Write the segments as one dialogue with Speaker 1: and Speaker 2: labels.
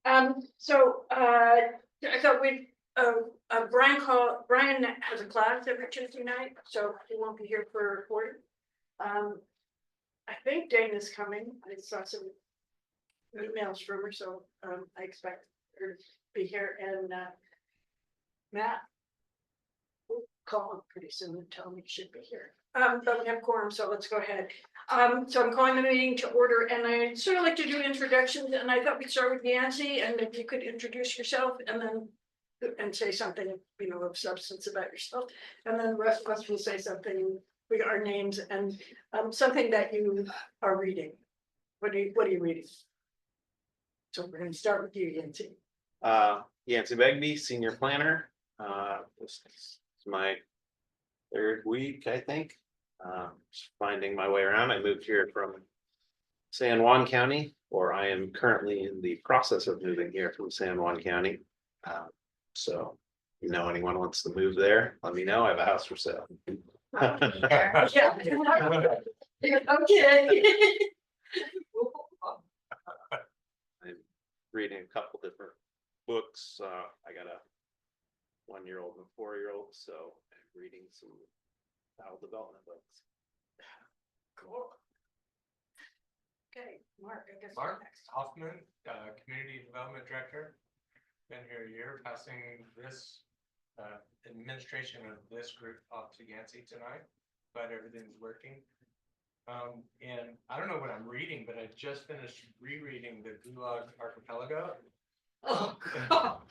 Speaker 1: I thought Brian has a class every Tuesday night, so he won't be here for recording. I think Dana's coming. I saw some emails from her, so I expect her to be here, and Matt will call him pretty soon and tell me he should be here. But we have quorum, so let's go ahead. So I'm calling the meeting to order, and I sort of like to do introductions, and I thought we'd start with Yancy, and if you could introduce yourself and then say something, of substance about yourself, and then the rest of us will say something, we got our names and something that you are reading. What are you reading? So we're going to start with you, Yancy.
Speaker 2: Yancy Begbie, senior planner. This is my third week, I think. Just finding my way around. I moved here from San Juan County, or I am currently in the process of moving here from San Juan County. So, anyone wants to move there, let me know. I have a house for sale.
Speaker 1: Yeah. Okay.
Speaker 2: I'm reading a couple different books. I got a 1-year-old and 4-year-old, so I'm reading some child development books.
Speaker 1: Cool. Okay, Mark, I guess.
Speaker 3: Mark Hoffman, Community Development Director. Been here a year, passing this administration of this group off to Yancy tonight, but everything's working. And I don't know what I'm reading, but I just finished rereading the Gulag Archipelago.
Speaker 1: Oh, God.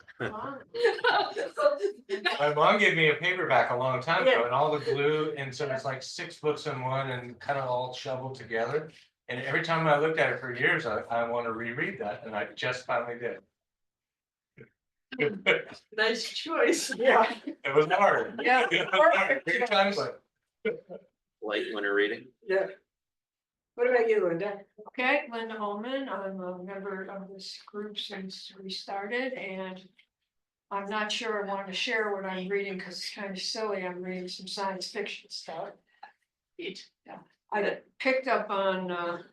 Speaker 3: My mom gave me a paperback a long time ago, and all the glue, and so it's like 6 books in one and kind of all shoveled together. And every time I looked at it for years, I want to reread that, and I just finally did.
Speaker 1: Nice choice. Yeah.
Speaker 3: It was hard.
Speaker 1: Yeah.
Speaker 3: Big time, but
Speaker 2: Light winter reading.
Speaker 1: Yeah. What about you, Linda?
Speaker 4: Okay, Linda Holman, I'm a member of this group since we started, and I'm not sure I want to share what I'm reading because it's kind of silly. I'm reading some science fiction stuff. Yeah. I picked up on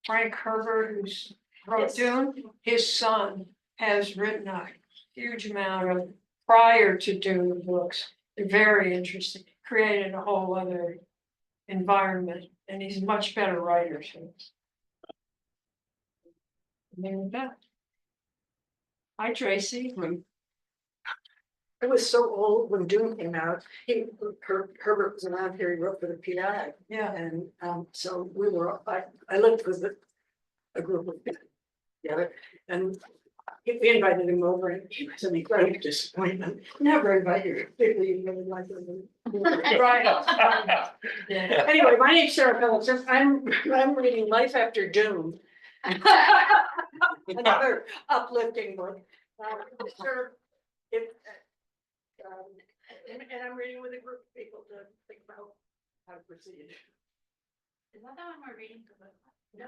Speaker 4: Frank Herbert, who's wrote Dune. His son has written a huge amount of prior to Dune books. They're very interesting. Created a whole other environment, and he's a much better writer. So. And then with that. Hi, Tracy.
Speaker 1: I was so old when Dune came out. Herbert was around here. He wrote for the PI.
Speaker 4: Yeah.
Speaker 1: And so we were. I lived with a group of people together, and we invited him over, and he was an incredible disappointment. Never invite you. People you really like them. Right. Yeah. Anyway, my name's Sarah Phillips. I'm reading Life After Doom. Another uplifting book. And I'm reading with a group of people to think about how to proceed.
Speaker 5: Is that the one we're reading?
Speaker 1: No,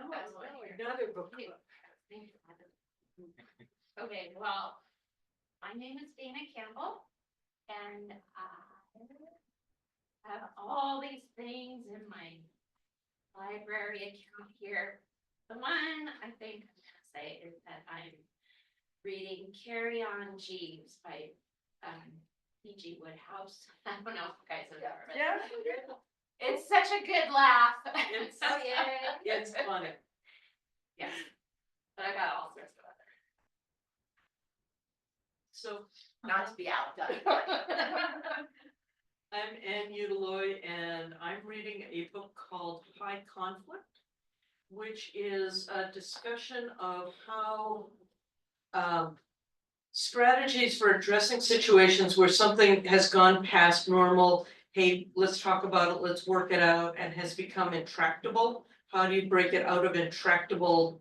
Speaker 1: another book.
Speaker 5: Okay, well, my name is Dana Campbell, and I have all these things in my library account here. The one I think I'm gonna say is that I'm reading Carry On Jeeves by P.G. Woodhouse. I don't know if you guys have ever read it. It's such a good laugh. It's so yeah.
Speaker 1: It's funny.
Speaker 5: Yeah. But I got all sorts of other.
Speaker 6: So,
Speaker 5: Not to be outdone.
Speaker 6: I'm Ann Udeloy, and I'm reading a book called High Conflict, which is a discussion of how strategies for addressing situations where something has gone past normal, hey, let's talk about it, let's work it out, and has become intractable. How do you break it out of intractable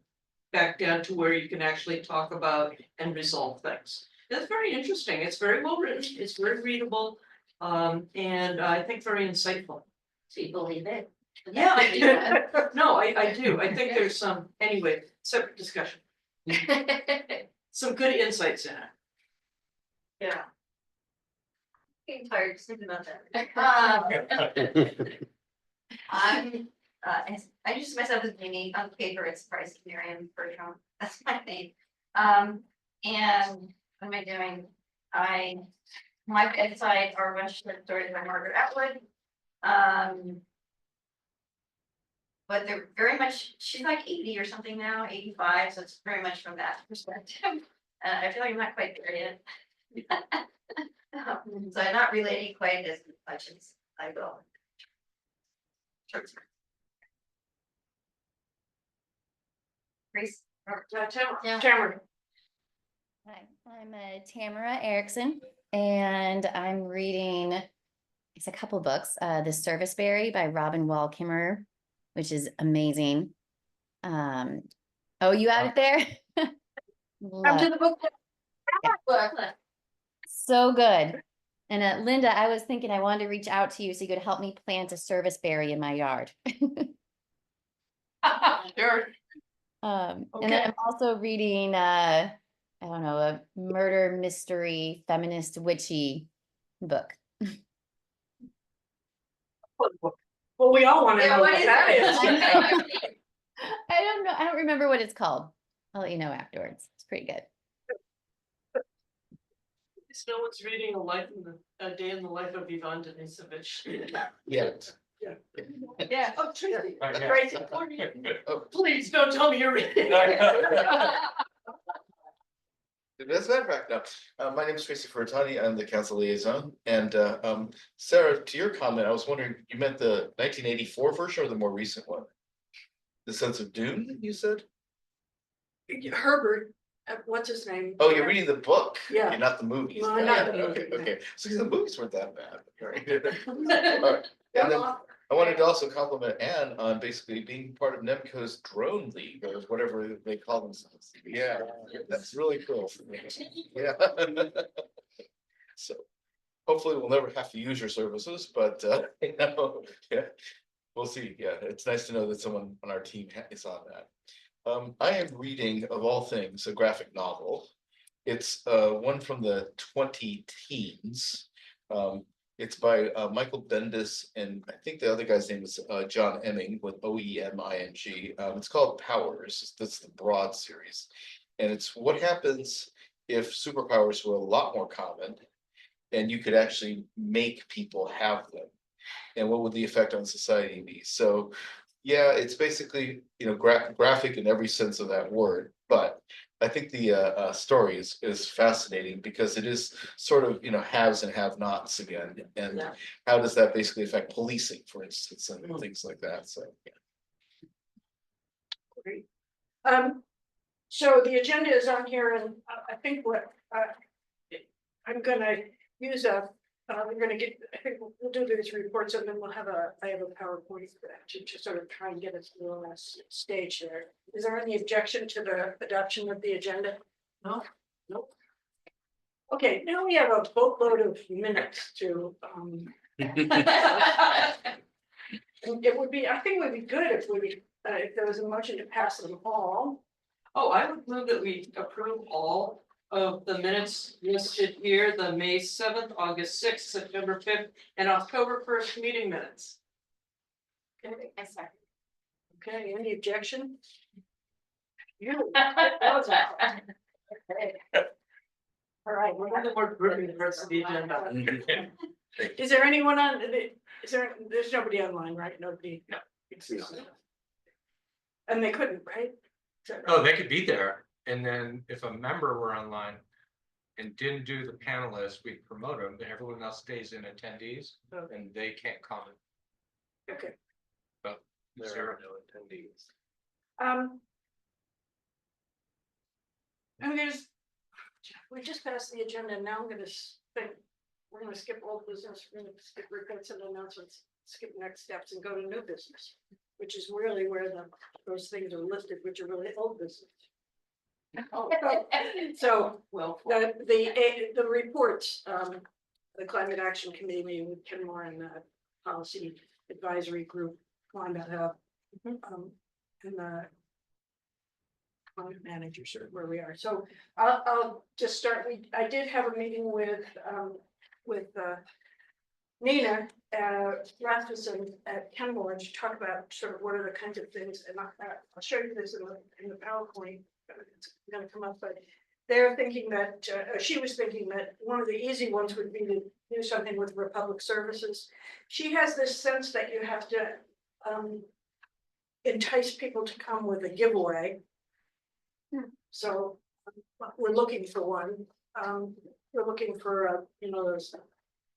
Speaker 6: back down to where you can actually talk about and resolve things? That's very interesting. It's very well written. It's very readable, and I think very insightful.
Speaker 5: So you believe it?
Speaker 6: Yeah, no, I do. I think there's some, anyway, separate discussion. Some good insights in it.
Speaker 5: Yeah.
Speaker 7: Getting tired just thinking about that. I introduce myself as Amy. On paper, it's Price Miriam Bertram. That's my name. And what am I doing? My bedside are a bunch of stories by Margaret Atwood. But they're very much, she's like 80 or something now, 85, so it's very much from that perspective. I feel like I'm not quite there yet. So I'm not relating quite as much as I will. Grace?
Speaker 1: Tamara.
Speaker 8: Hi, I'm Tamara Erickson, and I'm reading, it's a couple books, The Serviceberry by Robin Wall Kimmerer, which is amazing. Oh, you out it there?
Speaker 1: Come to the book.
Speaker 8: So good. And Linda, I was thinking I wanted to reach out to you so you could help me plant a serviceberry in my yard.
Speaker 1: Sure.
Speaker 8: And then
Speaker 1: Okay.
Speaker 8: I'm also reading, I don't know, a murder mystery, feminist, witchy book.
Speaker 1: Well, we all want to
Speaker 7: Yeah,
Speaker 1: know
Speaker 7: what
Speaker 1: what
Speaker 7: is
Speaker 1: that
Speaker 7: it?
Speaker 1: is.
Speaker 8: I don't know. I don't remember what it's called. I'll let you know afterwards. It's pretty good.
Speaker 6: No one's reading a day in the life of Ivan Denisovich.
Speaker 2: Yeah.
Speaker 1: Yeah. Oh, Tracy.
Speaker 3: Yeah.
Speaker 1: Tracy.
Speaker 6: Please don't tell me you're reading.
Speaker 9: As a matter of fact, no. My name is Tracy Furtani. I'm the council liaison. And Sarah, to your comment, I was wondering, you meant the 1984 version or the more recent one? The Sense of Dune, you said?
Speaker 1: Herbert, what's his name?
Speaker 9: Oh, you're reading the book.
Speaker 1: Yeah.
Speaker 9: Okay, not the movies.
Speaker 1: No, not the
Speaker 9: Okay,
Speaker 1: movie.
Speaker 9: okay. So the movies weren't that bad. All right. All right. And then I wanted to also compliment Anne on basically being part of Nemco's drone league or whatever they call themselves. Yeah, that's really cool. Yeah. So hopefully we'll never have to use your services, but you know, yeah, we'll see. Yeah, it's nice to know that someone on our team is on that. I am reading, of all things, a graphic novel. It's one from the 20-teens. It's by Michael Bendis, and I think the other guy's name is John Emming with Oeming. It's called Powers. That's the broad series. And it's what happens if superpowers were a lot more common and you could actually make people have them. And what would the effect on society be? So yeah, it's basically, you know, graphic in every sense of that word, but I think the story is fascinating because it is sort of, you know, haves and have-nots again, and
Speaker 6: Yeah.
Speaker 9: how does that basically affect policing, for instance, and things like that, so. Yeah.
Speaker 1: Great. So the agenda is on here, and I think what I'm gonna use we're gonna get, I think we'll do these reports and then I have a PowerPoint to sort of try and get us to the last stage there. Is there any objection to the adoption of the agenda?
Speaker 6: No.
Speaker 1: Nope. Okay, now we have a boatload of minutes to, it would be, I think it would be good if if there was a motion to pass them all.
Speaker 6: Oh, I would move that we approve all of the minutes listed here, the May 7th, August 6th, September 5th, and October 1st meeting minutes.
Speaker 1: Okay,
Speaker 5: I second.
Speaker 1: okay, any objection? You. All right, we're
Speaker 6: One of
Speaker 1: gonna
Speaker 6: the more gripping parts of the agenda.
Speaker 1: Is there anyone on, there's nobody online, right? Nobody? No. And they couldn't, right?
Speaker 3: Oh, they could be there, and then if a member were online and didn't do the panelists, we promote them, and everyone else stays in attendees, and they can't comment.
Speaker 1: Okay.
Speaker 3: But
Speaker 2: There
Speaker 3: zero.
Speaker 2: are no attendees.
Speaker 1: And we just passed the agenda, and now I'm gonna think, we're gonna skip old business, we're gonna skip reports and announcements, skip next steps and go to new business, which is really where those things are listed, which are really old business. So,
Speaker 6: Well,
Speaker 1: the reports, the Climate Action Committee meeting with Kenmore and the Policy Advisory Group, Climate Hub, and the climate managers are where we are. So I'll just start. I did have a meeting with Nina Rasmussen at Kenmore to talk about sort of what are the kinds of things, and I'll show you this in the PowerPoint. it's gonna come up, but they're thinking that, she was thinking that one of the easy ones would be to do something with Republic Services. She has this sense that you have to, entice people to come with a giveaway. So we're looking for one. We're looking for, those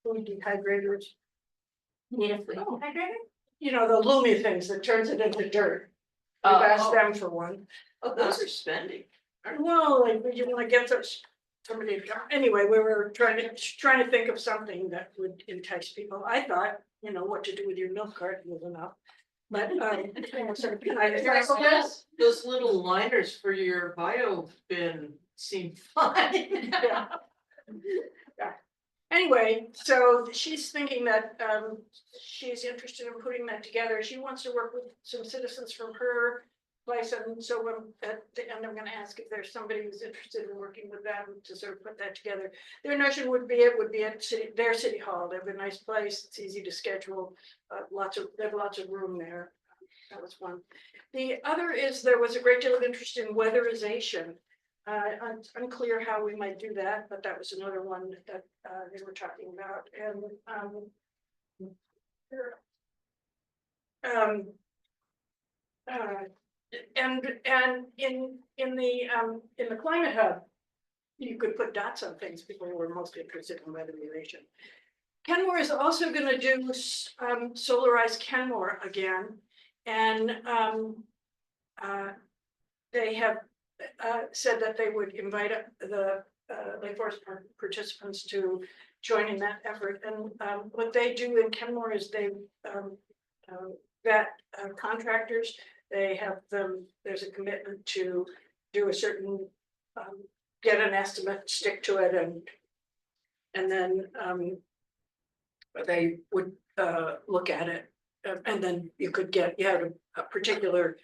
Speaker 1: food dehydrators.
Speaker 5: Need a food
Speaker 1: Oh.
Speaker 5: hydrator?
Speaker 1: You know, the Lumi things that turns it into dirt. We've asked them for one.
Speaker 6: Oh, those are spending.
Speaker 1: Well, like, you wanna get those, somebody, anyway, we were trying to think of something that would entice people. I thought, what to do with your milk carton was enough. But, sort of behind it.
Speaker 6: Those little liners for your bio bin seem fun.
Speaker 1: Yeah. Yeah. Anyway, so she's thinking that she's interested in putting that together. She wants to work with some citizens from her place, and so at the end, I'm gonna ask if there's somebody who's interested in working with them to sort of put that together. Their notion would be it would be at their city hall. They have a nice place, it's easy to schedule, they have lots of room there. That was one. The other is there was a great deal of interest in weatherization. Unclear how we might do that, but that was another one that they were talking about. And in the climate hub, you could put dots on things. People were most interested in weatherization. Kenmore is also going to do solarize Kenmore again, and they have said that they would invite the Lake Forest Park participants to join in that effort. And what they do in Kenmore is they vet contractors. They have them. There's a commitment to do a certain, get an estimate, stick to it, and then they would look at it, and then you had a particular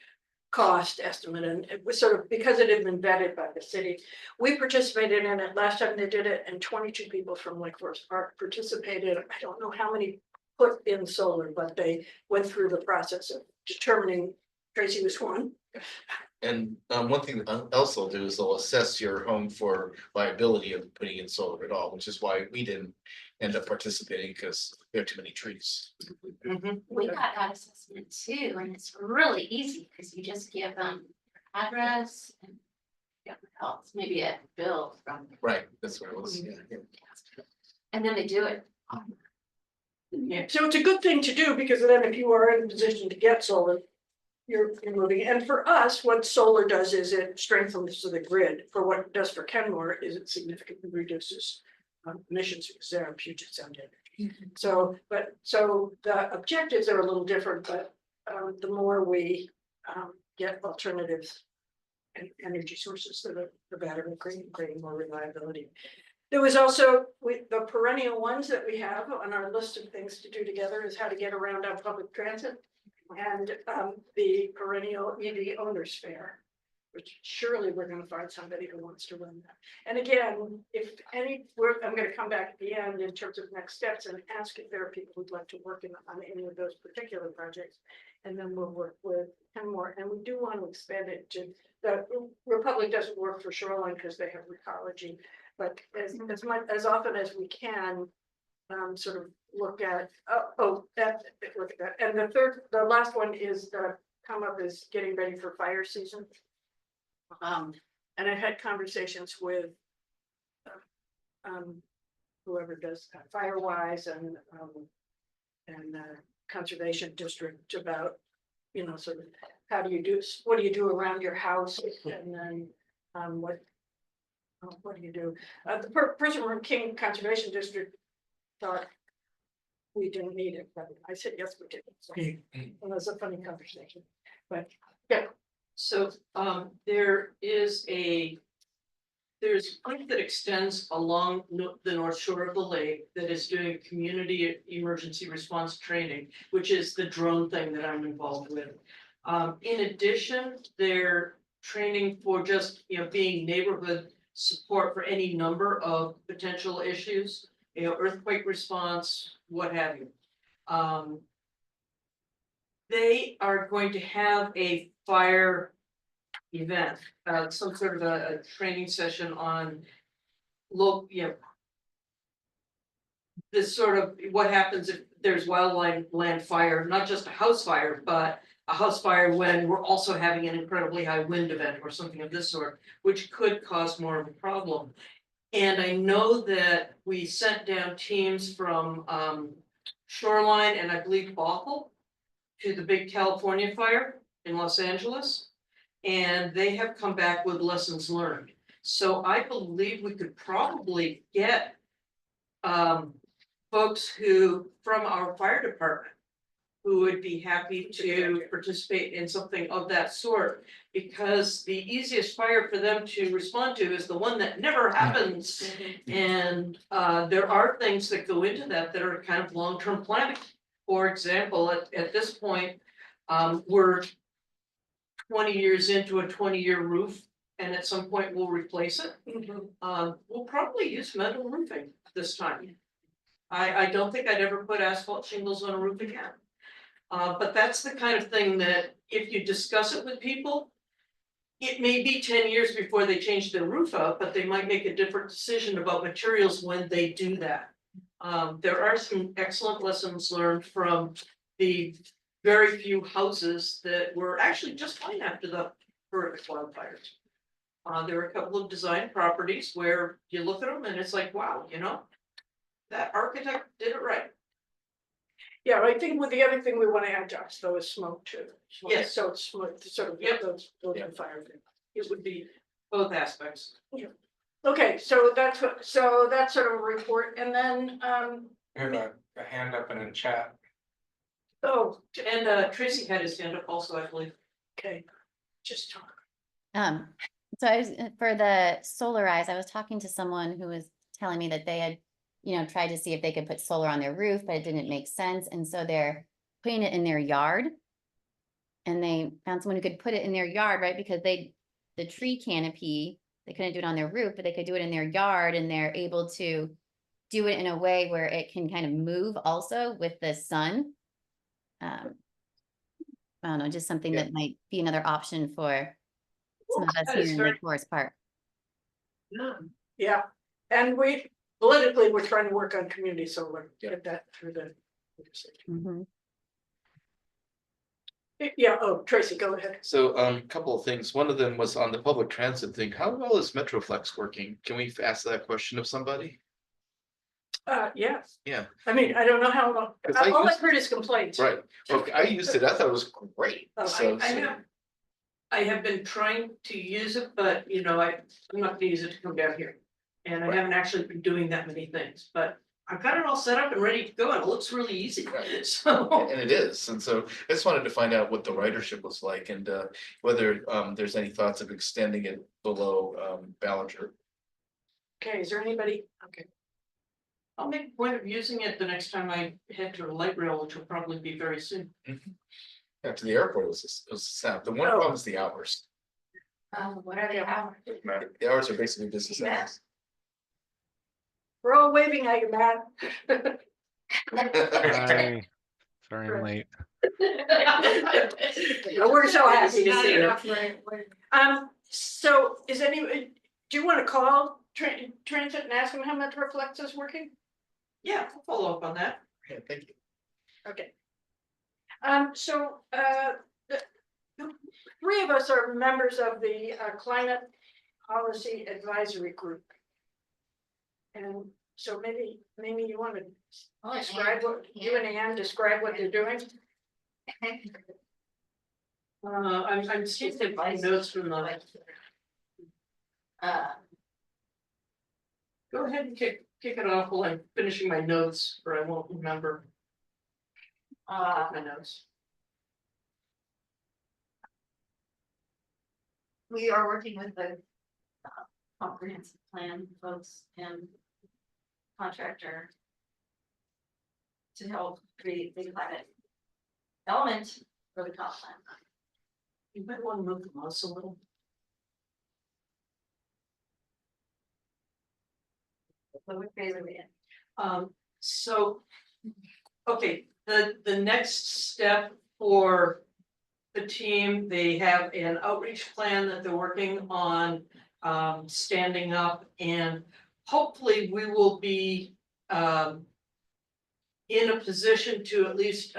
Speaker 1: cost estimate, and it was sort of because it had been vetted by the city. We participated in it last time they did it, and 22 people from Lake Forest Park participated. I don't know how many put in solar, but they went through the process of determining. Tracy was one.
Speaker 9: And one thing else they'll do is they'll assess your home for liability of putting in solar at all, which is why we didn't end up participating because we have too many trees.
Speaker 5: We got that assessment too, and it's really easy because you just give them your address and else, maybe a bill from.
Speaker 9: Right, that's what it was. Yeah.
Speaker 5: And then they do it.
Speaker 1: Yeah, so it's a good thing to do because then if you are in a position to get solar, you're moving. And for us, what solar does is it strengthens the grid. For what it does for Kenmore is it significantly reduces emissions because they're on Puget Sound energy. So the objectives are a little different, but the more we get alternatives and energy sources, the better, creating more reliability. There was also the perennial ones that we have on our list of things to do together is how to get around on public transit. And the perennial EV owners fair, which surely we're going to find somebody who wants to run that. And again, I'm going to come back at the end in terms of next steps and ask if there are people who'd like to work on any of those particular projects. And then we'll work with Kenmore. And we do want to expand it to the Republic doesn't work for Shoreline because they have ecology, but as often as we can, sort of look at look at that. And the last one is come up is getting ready for fire season. And I've had conversations with whoever does Firewise and Conservation District about, sort of what do you do around your house, and then what do you do? The person from King Conservation District thought we didn't need it, but I said yes, we did. So it was a funny conversation, but yeah.
Speaker 6: So there's a pipe that extends along the north shore of the lake that is doing community emergency response training, which is the drone thing that I'm involved with. In addition, they're training for just being neighborhood support for any number of potential issues, earthquake response, what have you. They are going to have a fire event, some sort of a training session on local, this sort of, what happens if there's wildland fire, not just a house fire, but a house fire when we're also having an incredibly high wind event or something of this sort, which could cause more of a problem. And I know that we sent down teams from Shoreline and I believe Bothell to the big California fire in Los Angeles. And they have come back with lessons learned. So I believe we could probably get folks who, from our fire department, who would be happy to participate in something of that sort. Because the easiest fire for them to respond to is the one that never happens. And there are things that go into that that are kind of long-term planning. For example, at this point, we're 20 years into a 20-year roof, and at some point we'll replace it. We'll probably use metal roofing this time. I don't think I'd ever put asphalt shingles on a roof again. But that's the kind of thing that if you discuss it with people, it may be 10 years before they change their roof out, but they might make a different decision about materials when they do that. There are some excellent lessons learned from the very few houses that were actually just fine after the horrific wildfires. There were a couple of design properties where you look at them and it's like, wow, that architect did it right.
Speaker 1: Yeah, I think with the other thing we want to add, Josh, though, is smoke too.
Speaker 6: Yes.
Speaker 1: So it's smoke, sort of
Speaker 6: Yep.
Speaker 1: those fire things.
Speaker 6: It would be both aspects.
Speaker 1: Okay, so that's sort of a report, and then,
Speaker 3: We have a hand up in the chat.
Speaker 1: oh,
Speaker 6: And Tracy had his hand up also, I believe.
Speaker 1: okay, just talk.
Speaker 8: So I was, for the solarize, I was talking to someone who was telling me that they had, tried to see if they could put solar on their roof, but it didn't make sense. And so they're putting it in their yard. And they found someone who could put it in their yard, right? Because the tree canopy, they couldn't do it on their roof, but they could do it in their yard, and they're able to do it in a way where it can kind of move also with the sun. I don't know, just something that might be another option for some of us
Speaker 6: that
Speaker 8: here
Speaker 6: is
Speaker 8: in
Speaker 6: very-
Speaker 8: Lake Forest Park.
Speaker 1: Yeah, and we, politically, we're trying to work on community solar,
Speaker 9: Yeah.
Speaker 1: get that through the legislature.
Speaker 8: Mhm.
Speaker 1: Yeah, oh, Tracy, go ahead.
Speaker 9: So, couple of things. One of them was on the public transit thing. How well is Metroflex working? Can we ask that question of somebody?
Speaker 1: Yes,
Speaker 9: Yeah,
Speaker 1: I mean, I don't know how long,
Speaker 9: 'Cause I
Speaker 1: all I've
Speaker 9: used-
Speaker 1: heard is complaints.
Speaker 9: right. Well, I used it. I thought it was great.
Speaker 1: Oh,
Speaker 9: So,
Speaker 6: I have been trying to use it, but I'm not gonna use it to come down here. And I haven't actually been doing that many things, but I've got it all set up and ready to go, and it looks really easy,
Speaker 9: Right.
Speaker 6: so.
Speaker 9: and it is. And so I just wanted to find out what the ridership was like and whether there's any thoughts of extending it below Ballinger.
Speaker 1: Okay, is there anybody, okay,
Speaker 6: I'll make a point of using it the next time I head to a light rail, which will probably be very soon.
Speaker 9: Yeah, to the airport was a sound. The one
Speaker 1: Oh.
Speaker 9: problem is the hours.
Speaker 7: What are they hours?
Speaker 9: The hours are basically business hours.
Speaker 1: we're all waving at you, Matt.
Speaker 10: Hi, sorry I'm late.
Speaker 1: No, we're so happy to
Speaker 4: Not
Speaker 1: see you.
Speaker 4: enough, right, right.
Speaker 1: So is any, do you want to call Transit and ask them how Metroflex is working?
Speaker 6: Yeah, I'll follow up on that.
Speaker 9: Yeah, thank you.
Speaker 1: Okay. So, the three of us are members of the Climate Policy Advisory Group. And so maybe you want to describe what, you and Ann describe what they're doing?
Speaker 6: I'm still taking notes from the, go ahead and kick it off while I'm finishing my notes, or I won't remember my notes.
Speaker 7: We are working with the comprehensive plan folks and contractor to help create the climate element for the comp plan.
Speaker 6: You might want to move the mouse a little.
Speaker 7: So what phase are we in?
Speaker 6: So, okay, the next step for the team. They have an outreach plan that they're working on standing up, and hopefully we will be in a position to at least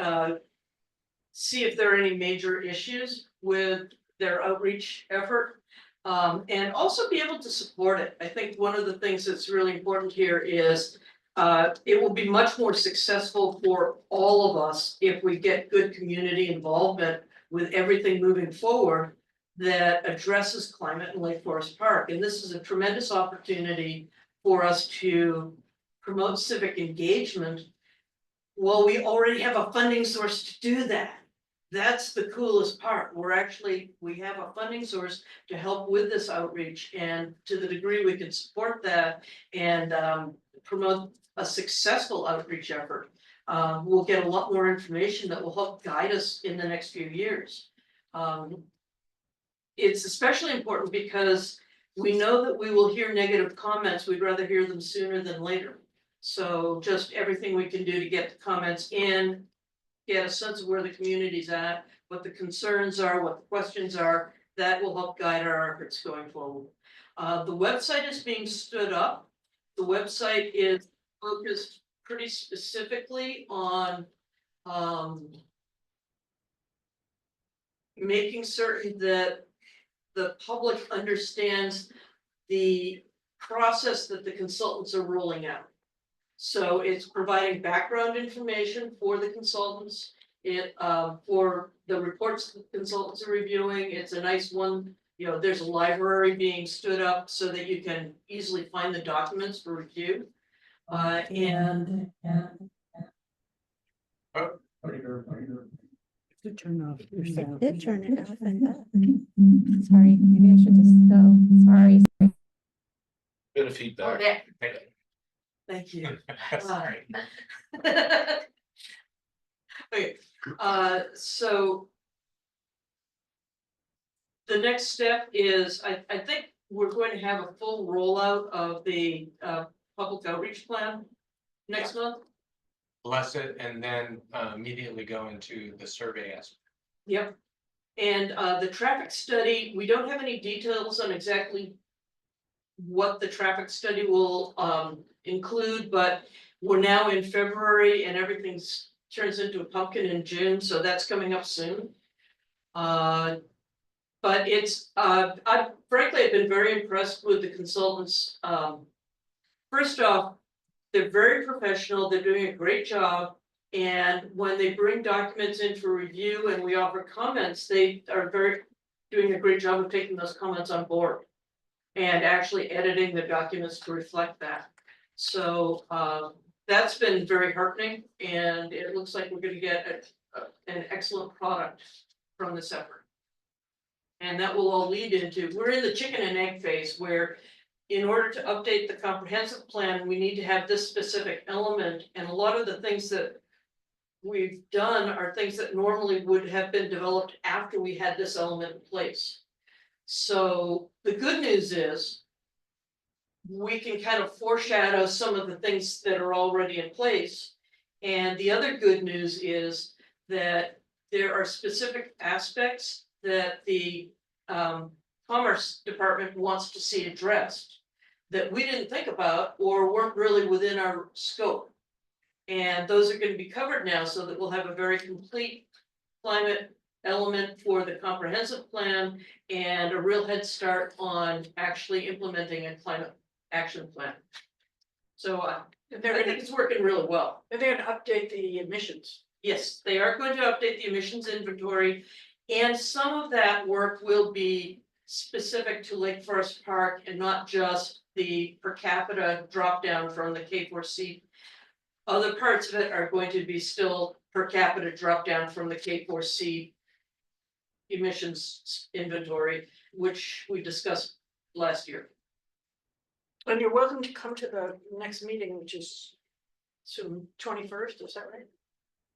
Speaker 6: see if there are any major issues with their outreach effort. And also be able to support it. I think one of the things that's really important here is it will be much more successful for all of us if we get good community involvement with everything moving forward that addresses climate in Lake Forest Park. And this is a tremendous opportunity for us to promote civic engagement. Well, we already have a funding source to do that. That's the coolest part. We have a funding source to help with this outreach, and to the degree we can support that and promote a successful outreach effort, we'll get a lot more information that will help guide us in the next few years. It's especially important because we know that we will hear negative comments. We'd rather hear them sooner than later. So just everything we can do to get the comments in, get a sense of where the community's at, what the concerns are, what the questions are, that will help guide our efforts going forward. The website is being stood up. The website is focused pretty specifically on making certain that the public understands the process that the consultants are rolling out. So it's providing background information for the consultants, for the reports the consultants are reviewing. It's a nice one, there's a library being stood up so that you can easily find the documents for review.
Speaker 11: Turn off your sound.
Speaker 8: Did turn it off and up. Sorry, maybe I should just go. Sorry.
Speaker 9: Bit of feedback.
Speaker 6: Thank you.
Speaker 3: Sorry.
Speaker 6: Okay, so the next step is, I think we're going to have a full rollout of the public outreach plan next month.
Speaker 3: Bless it, and then immediately go into the survey aspect.
Speaker 6: Yep. And the traffic study, we don't have any details on exactly what the traffic study will include, but we're now in February and everything's turns into a pumpkin in June, so that's coming up soon. But it's I frankly have been very impressed with the consultants. First off, they're very professional, they're doing a great job, and when they bring documents in for review and we offer comments, they are doing a great job of taking those comments on board and actually editing the documents to reflect that. So that's been very heartening, and it looks like we're going to get an excellent product from this effort. And that will all lead into, we're in the chicken and egg phase where in order to update the comprehensive plan, we need to have this specific element, and a lot of the things that we've done are things that normally would have been developed after we had this element in place. So the good news is we can kind of foreshadow some of the things that are already in place. And the other good news is that there are specific aspects that the Commerce Department wants to see addressed that we didn't think about or weren't really within our scope. And those are going to be covered now so that we'll have a very complete climate element for the comprehensive plan and a real head start on actually implementing a climate action plan. So I think it's working really well.
Speaker 1: They're going to update the emissions.
Speaker 6: Yes, they are going to update the emissions inventory, and some of that work will be specific to Lake Forest Park and not just the per capita drop down from the K4C. Other parts of it are going to be still per capita drop down from the K4C emissions inventory, which we discussed last year.
Speaker 1: And you're welcome to come to the next meeting, which is soon, 21st, is that right?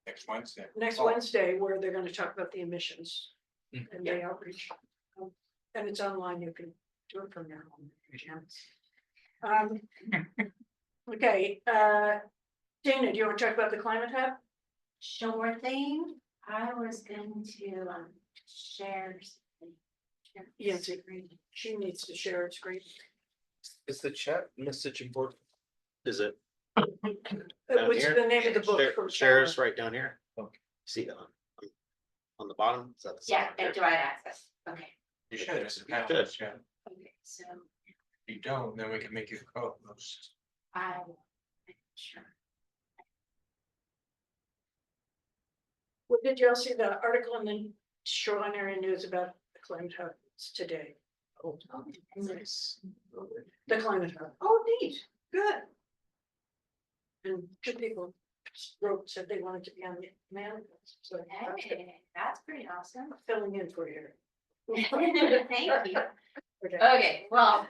Speaker 3: Next Wednesday.
Speaker 1: Next
Speaker 3: Oh.
Speaker 1: Wednesday, where they're gonna talk about the emissions and the outreach. And it's online, you can do it from your home. Okay, Dana, do you want to talk about the climate hub?
Speaker 5: Sure thing. I was going to shares.
Speaker 1: Yes, she needs to share her screen.
Speaker 9: Is the chat message important?
Speaker 2: Is it?
Speaker 1: Which is the name of the book. from
Speaker 2: Shares
Speaker 1: Sarah.
Speaker 2: right down here.
Speaker 9: Okay.
Speaker 2: See it on the bottom? Is that the
Speaker 5: Yeah,
Speaker 2: same?
Speaker 5: direct access, okay,
Speaker 3: You should, as a
Speaker 2: You should.
Speaker 3: panelist, yeah.
Speaker 5: okay, so
Speaker 3: If you don't, then we can make you co-host.
Speaker 5: I. Sure.
Speaker 1: Well, did you all see the article in the Shoreline Area News about the climate hub today?
Speaker 9: Oh, nice.
Speaker 1: The climate hub. Oh, neat, good. And two people wrote, said they wanted to be on the mailing list, so that's good.
Speaker 5: Hey, that's pretty awesome.
Speaker 1: Filling in for you.
Speaker 5: Thank you.
Speaker 1: Okay.
Speaker 5: Okay, well,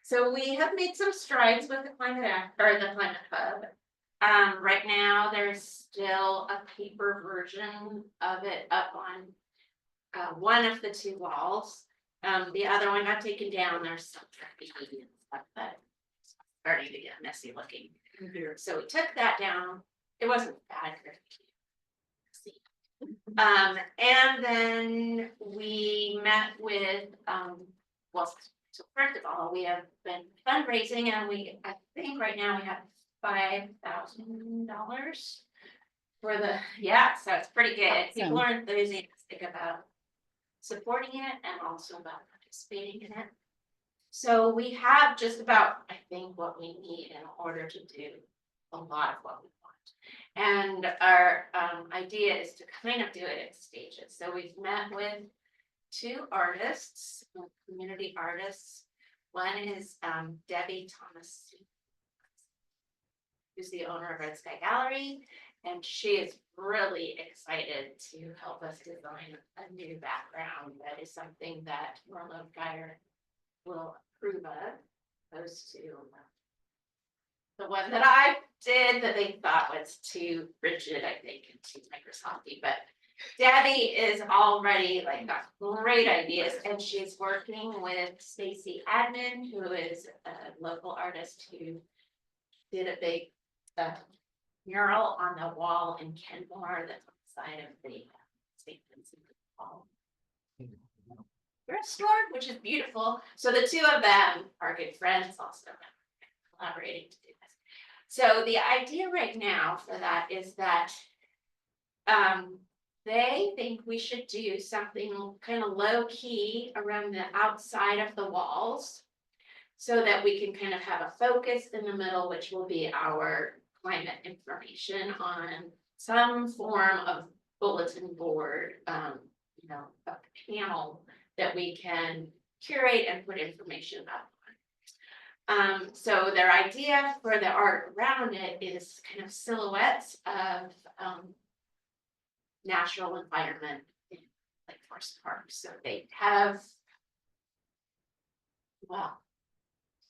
Speaker 5: so we have made some strides with the climate act, or the climate hub. Right now, there's still a paper version of it up on one of the two walls. The other one got taken down. There's some graffiti and stuff that starting to get messy looking. So we took that down. It wasn't bad graffiti. And then we met with, well, so first of all, we have been fundraising and I think right now we have $5,000 for yeah, so it's pretty good. People are enthusiastic about supporting it and also about participating in it. So we have just about, I think, what we need in order to do a lot of what we want. And our idea is to kind of do it in stages. So we've met with two artists, community artists. One is Debbie Thomas, who's the owner of Red Sky Gallery, and she is really excited to help us design a new background that is something that Marlo Geyer will approve of, opposed to the one that I did that they thought was too rigid, I think, and too Microsofty, but Debbie is already like got great ideas, and she's working with Stacy Admin, who is a local artist who did a big mural on the wall in Kenmore that's on the side of the St. Vincent Hall. Store, which is beautiful. So the two of them are good friends, also collaborating to do this. So the idea right now for that is that they think we should do something kind of low key around the outside of the walls, so that we can kind of have a focus in the middle, which will be our climate information on some form of bulletin board, a panel that we can curate and put information up on. So their idea for the art around it is kind of silhouettes of natural environment in like Forest Park. So they have, well,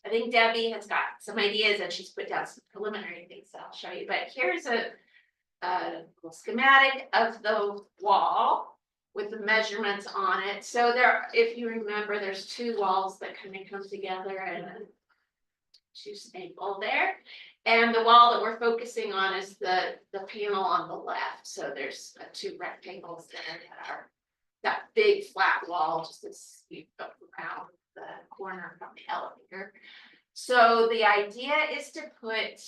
Speaker 5: I think Debbie has got some ideas and she's put down some preliminary things that I'll show you, but here's a little schematic of the wall with the measurements on it. So there, if you remember, there's two walls that kind of come together and two staple there. And the wall that we're focusing on is the panel on the left. So there's two rectangles there that are that big flat wall, just as you go around the corner from the elevator. So the idea is to put,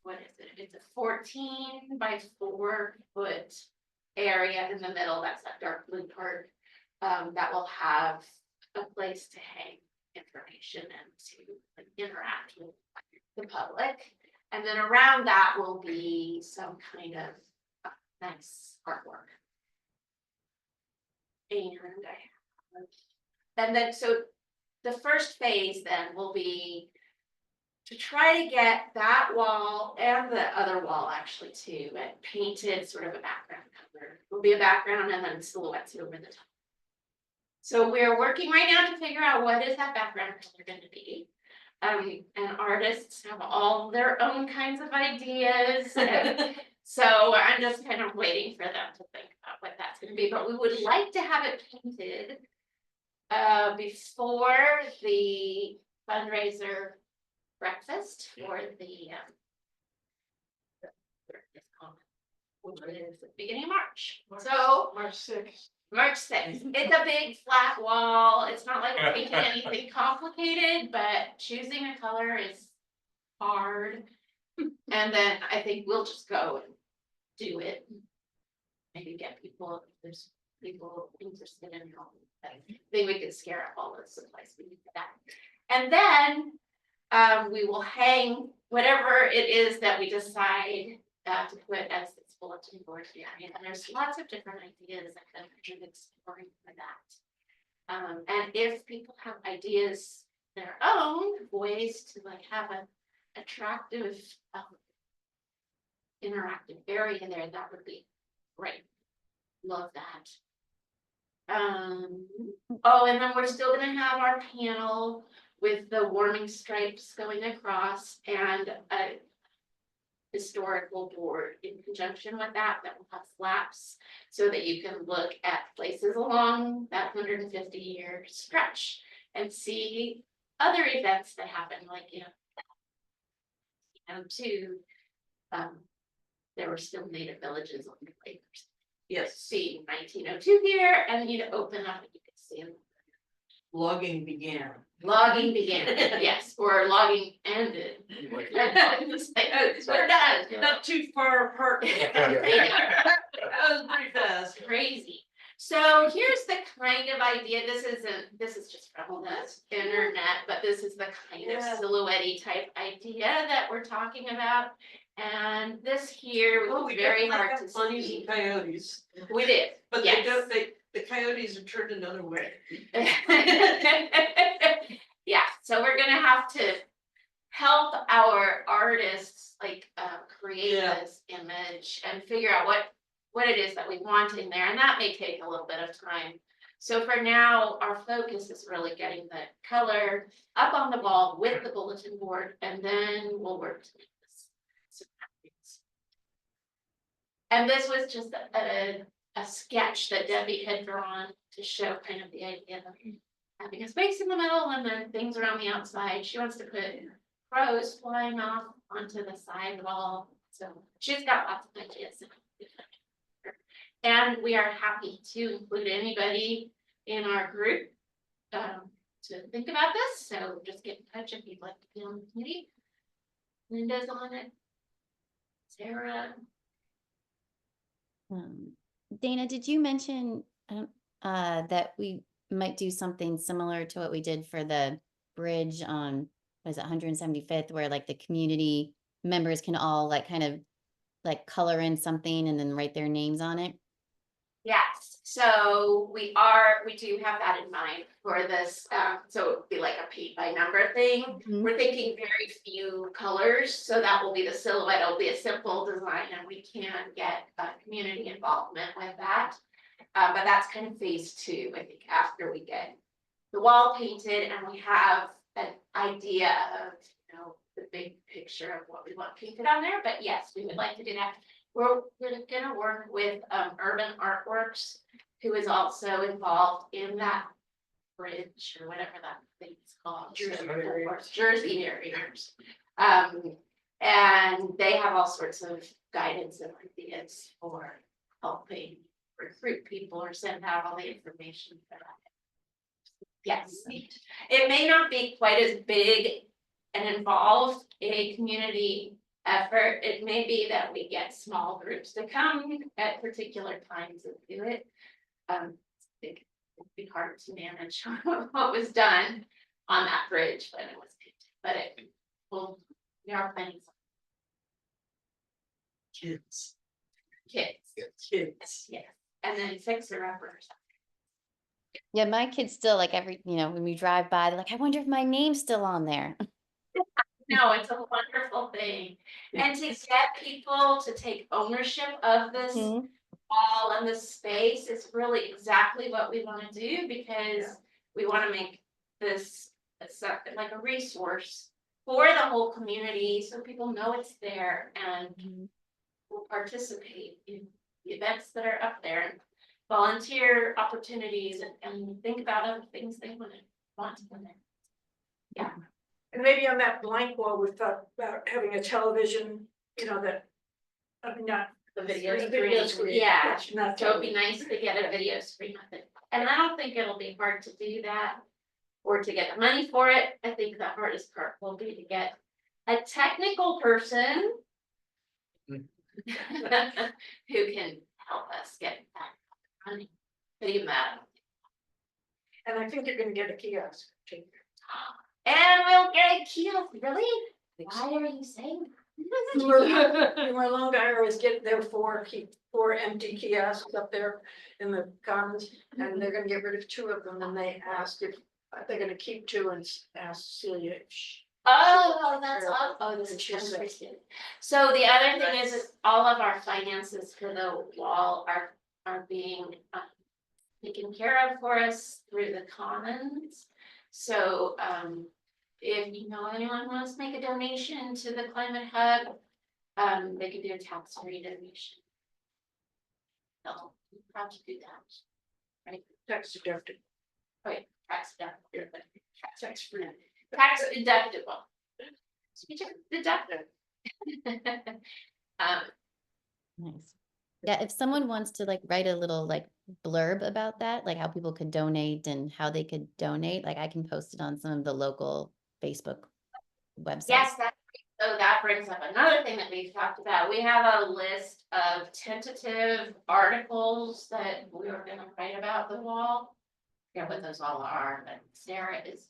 Speaker 5: what is it? It's a 14 by 4 foot area in the middle. That's that dark blue part that will have a place to hang information and to like, interact with the public. And then around that will be some kind of nice artwork. And then so the first phase then will be to try to get that wall and the other wall actually too, and painted sort of a background color. Will be a background and then silhouettes over the top. So we're working right now to figure out what is that background color going to be. And artists have all their own kinds of ideas. And so I'm just kind of waiting for them to think about what that's going to be. But we would like to have it painted before the fundraiser breakfast for the which is the beginning of March. So
Speaker 4: March 6th.
Speaker 5: March 6th. It's a big flat wall. It's not like we're making anything complicated, but choosing a color is hard. And then I think we'll just go and do it. Maybe get people, if there's people interested in help. I think we could scare up all the supplies we need for that. And then we will hang whatever it is that we decide to put as this bulletin board here. And there's lots of different ideas that I'm exploring for that. And if people have ideas, their own ways to like have an attractive interactive area there, that would be great. Love that. Oh, and then we're still gonna have our panel with the warming stripes going across and a historical board in conjunction with that will have flaps so that you can look at places along that 150-year stretch and see other events that happen, like there were still native villages on the lake.
Speaker 6: Yes,
Speaker 5: See 1902 here, and you'd open up and you could see them.
Speaker 6: logging began.
Speaker 5: Logging began, yes, or logging ended. It's like, oh, we're done.
Speaker 6: Not too far apart. That was pretty fast.
Speaker 5: Crazy. So here's the kind of idea. This is just from the internet, but this is the kind of silhouette type idea that we're talking about. And this here was very hard to
Speaker 6: bunnies
Speaker 5: see.
Speaker 6: and coyotes,
Speaker 5: We did,
Speaker 6: but they
Speaker 5: yes.
Speaker 6: don't, the coyotes are turned another way.
Speaker 5: Yeah, so we're gonna have to help our artists like create
Speaker 6: Yeah.
Speaker 5: this image and figure out what it is that we want in there, and that may take a little bit of time. So for now, our focus is really getting the color up on the wall with the bulletin board, and then we'll work to make this. And this was just a sketch that Debbie had drawn to show kind of the idea of having a space in the middle and then things around the outside. She wants to put crows flying off onto the side wall. So she's got lots of ideas. And we are happy to include anybody in our group to think about this. So just get in touch if you'd like to be on the committee. Linda's on it. Sarah.
Speaker 8: Dana, did you mention that we might do something similar to what we did for the bridge on, was it 175th, where like the community members can all like kind of like color in something and then write their names on it?
Speaker 5: Yes, so we do have that in mind for this, so it would be like a paint by number thing.
Speaker 8: Mhm.
Speaker 5: We're thinking very few colors, so that will be the silhouette, it'll be a simple design and we can get community involvement with that. But that's kind of phase 2, I think, after we get the wall painted and we have an idea of, the big picture of what we want painted on there, but yes, we would like to do that. We're gonna work with Urban Artworks, who is also involved in that bridge or whatever that thing's called. Jersey Barriers. And they have all sorts of guidance and ideas for helping recruit people or send out all the information for that. Yes, it may not be quite as big and involved a community effort. It may be that we get small groups to come at particular times and do it. It'd be hard to manage what was done on that bridge when it was painted, but we are planning
Speaker 6: Kids.
Speaker 5: kids,
Speaker 6: Kids.
Speaker 5: yes, and then fixer uppers.
Speaker 8: Yeah, my kids still like when we drive by, they're like, I wonder if my name's still on there.
Speaker 5: No, it's a wonderful thing. And to get people to take ownership of this
Speaker 8: Mhm.
Speaker 5: wall and this space is really exactly what we want to do, because we want to make this like a resource for the whole community so people know it's there and will participate in the events that are up there and volunteer opportunities and think about other things they want to put in. Yeah.
Speaker 1: And maybe on that blank wall, we thought about having a television, that, I mean, not
Speaker 5: the video
Speaker 1: The video
Speaker 5: screen,
Speaker 1: screen,
Speaker 5: yeah.
Speaker 1: yes, not
Speaker 5: So it'd be
Speaker 1: television.
Speaker 5: nice to get a video screen with it, and I don't think it'll be hard to do that. Or to get the money for it, I think the hardest part will be to get a technical person. Who can help us get that running, but even that.
Speaker 1: And I think you're gonna get a kiosk too.
Speaker 5: And we'll get a kiosk, really? Why are you saying
Speaker 1: Long Guy always get their four empty kiosks up there in the commons, and they're gonna get rid of 2 of them, and they asked if they're gonna keep 2 and asked Celia if she.
Speaker 5: Oh, that's
Speaker 1: Sure.
Speaker 5: awesome. Oh, this is
Speaker 1: She said.
Speaker 5: interesting. So the other thing is all of our finances for the wall are being taken care of for us through the commons. So if you know anyone wants to make a donation to the climate hub, they could do a tax-free donation. They'll probably do that. Right?
Speaker 1: Tax deducted.
Speaker 5: Wait, tax deductible.
Speaker 1: Tax free.
Speaker 5: Tax deductible. Deductible.
Speaker 8: Nice. Yeah, if someone wants to like write a little like blurb about that, like how people could donate and how they could donate, like I can post it on some of the local Facebook websites.
Speaker 5: Yes, so that brings up another thing that we've talked about. We have a list of tentative articles that we were gonna write about the wall. I forget what those all are, but Sarah is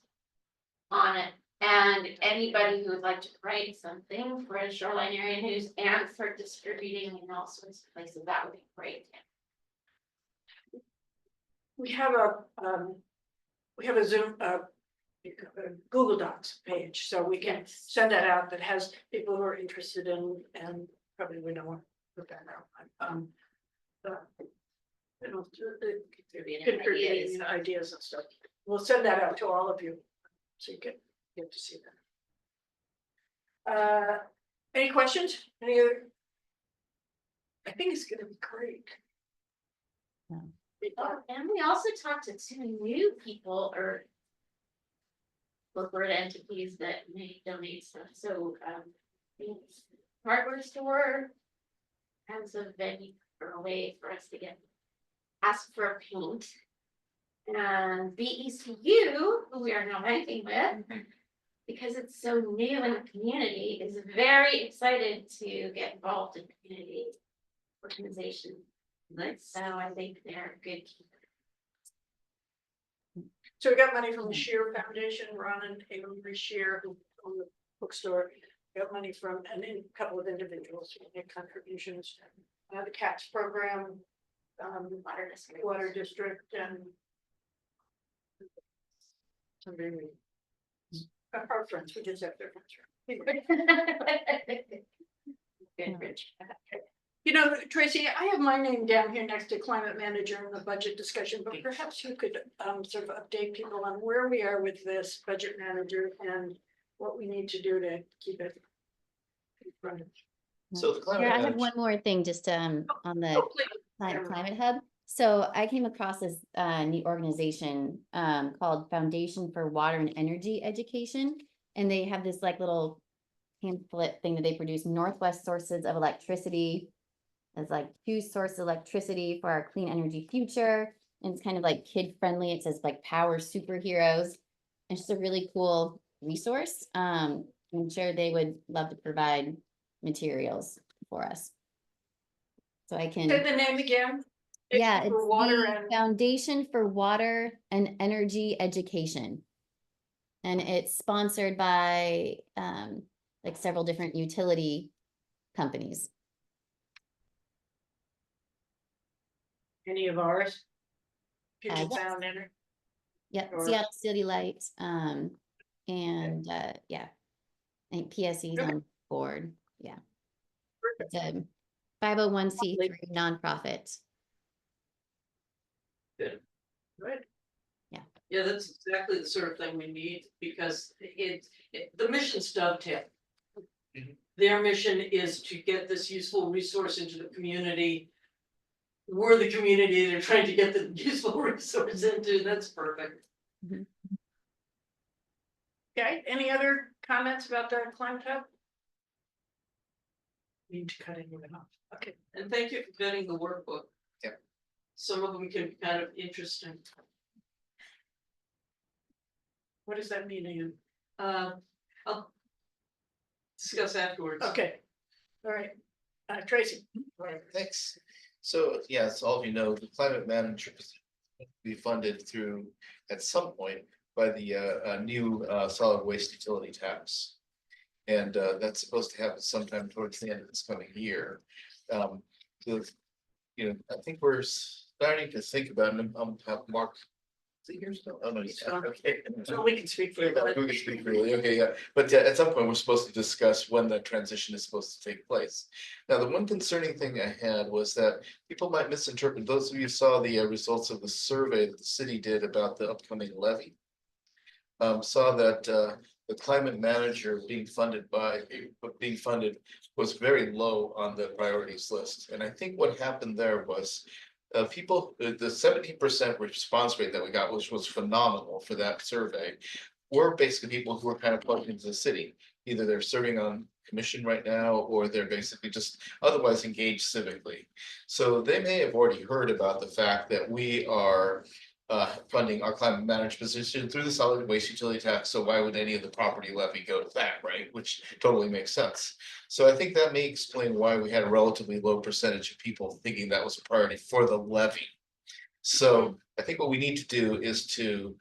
Speaker 5: on it. And anybody who would like to write something for Shoreline Area News and for distributing in all sorts of places, that would be great.
Speaker 1: We have a Zoom, a Google Docs page, so we can
Speaker 5: Yes.
Speaker 1: send that out that has people who are interested in, and probably we don't want to put that out. You know, contributing ideas and stuff. We'll send that out to all of you, so you can get to see that. Any questions? Any other? I think it's gonna be great.
Speaker 8: Yeah.
Speaker 5: Oh, and we also talked to 2 new people or corporate entities that may donate stuff. So, hardware store has a venue or a way for us to ask for a paint. And BECU, who we are now banking with, because it's so new in the community, is very excited to get involved in community organization. So I think they're good.
Speaker 1: So we got money from the Shear Foundation, Ron and Avery Shear, who own the bookstore. We got money from, and then a couple of individuals who made contributions. The CATS program, Water District, and somebody. Our friends, we just have their friends.
Speaker 5: Good, Rich.
Speaker 1: You know, Tracy, I have my name down here next to climate manager in the budget discussion, but perhaps you could sort of update people on where we are with this budget manager and what we need to do to keep it running.
Speaker 9: So the climate.
Speaker 8: Here, I have
Speaker 9: manager-
Speaker 8: one more thing just on the
Speaker 1: Oh, please.
Speaker 8: Climate Hub. So I came across this neat organization called Foundation for Water and Energy Education. And they have this like little pamphlet thing that they produce, Northwest Sources of Electricity. It's like 2 sources of electricity for our clean energy future. And it's kind of like kid friendly. It says like power superheroes. It's just a really cool resource. I'm sure they would love to provide materials for us. So I can.
Speaker 1: Say the name again.
Speaker 8: Yeah,
Speaker 1: For
Speaker 8: it's
Speaker 1: water
Speaker 8: the
Speaker 1: and,
Speaker 8: Foundation for Water and Energy Education. And it's sponsored by like several different utility companies.
Speaker 1: any of ours? Puget
Speaker 8: Yes.
Speaker 1: Sound Energy.
Speaker 8: Yep,
Speaker 1: Or-
Speaker 8: Seattle City Lights, and yeah. I think PSE's
Speaker 1: Okay.
Speaker 8: on board, yeah.
Speaker 1: Perfect.
Speaker 8: It's a 501c3 nonprofit.
Speaker 1: Good.
Speaker 6: Yeah, that's exactly the sort of thing we need, because the mission's dovetail.
Speaker 9: Mhm.
Speaker 6: Their mission is to get this useful resource into the community. We're the community they're trying to get the useful resource into, that's perfect.
Speaker 1: Okay, any other comments about the climate hub? Need to cut anyone off. Okay.
Speaker 6: And thank you for getting the workbook.
Speaker 9: Yep.
Speaker 6: Some of them can be kind of interesting.
Speaker 1: What does that mean, Ian?
Speaker 6: I'll discuss afterwards.
Speaker 1: Okay. All right. Tracy.
Speaker 9: Right, thanks. So, yes, all of you know, the climate manager position will be funded through, at some point, by the new solid waste utility tax. And that's supposed to happen sometime towards the end of this coming year. The, you know, I think we're starting to think about, and have Mark. Is he here still? Oh, no, he's not. Okay.
Speaker 1: So we can speak for you.
Speaker 9: We can speak freely, okay, yeah, but at some point, we're supposed to discuss when that transition is supposed to take place. Now, the one concerning thing I had was that people might misinterpret, those of you who saw the results of the survey that the city did about the upcoming levy. Saw that the climate manager being funded was very low on the priorities list, and I think what happened there was. People, the 17% response rate that we got, which was phenomenal for that survey, were basically people who were kind of plugged into the city. Either they're serving on commission right now, or they're basically just otherwise engaged civically. So they may have already heard about the fact that we are funding our climate management position through the solid waste utility tax. So why would any of the property levy go to that, right? Which totally makes sense. So I think that may explain why we had a relatively low percentage of people thinking that was a priority for the levy. So I think what we need to do is to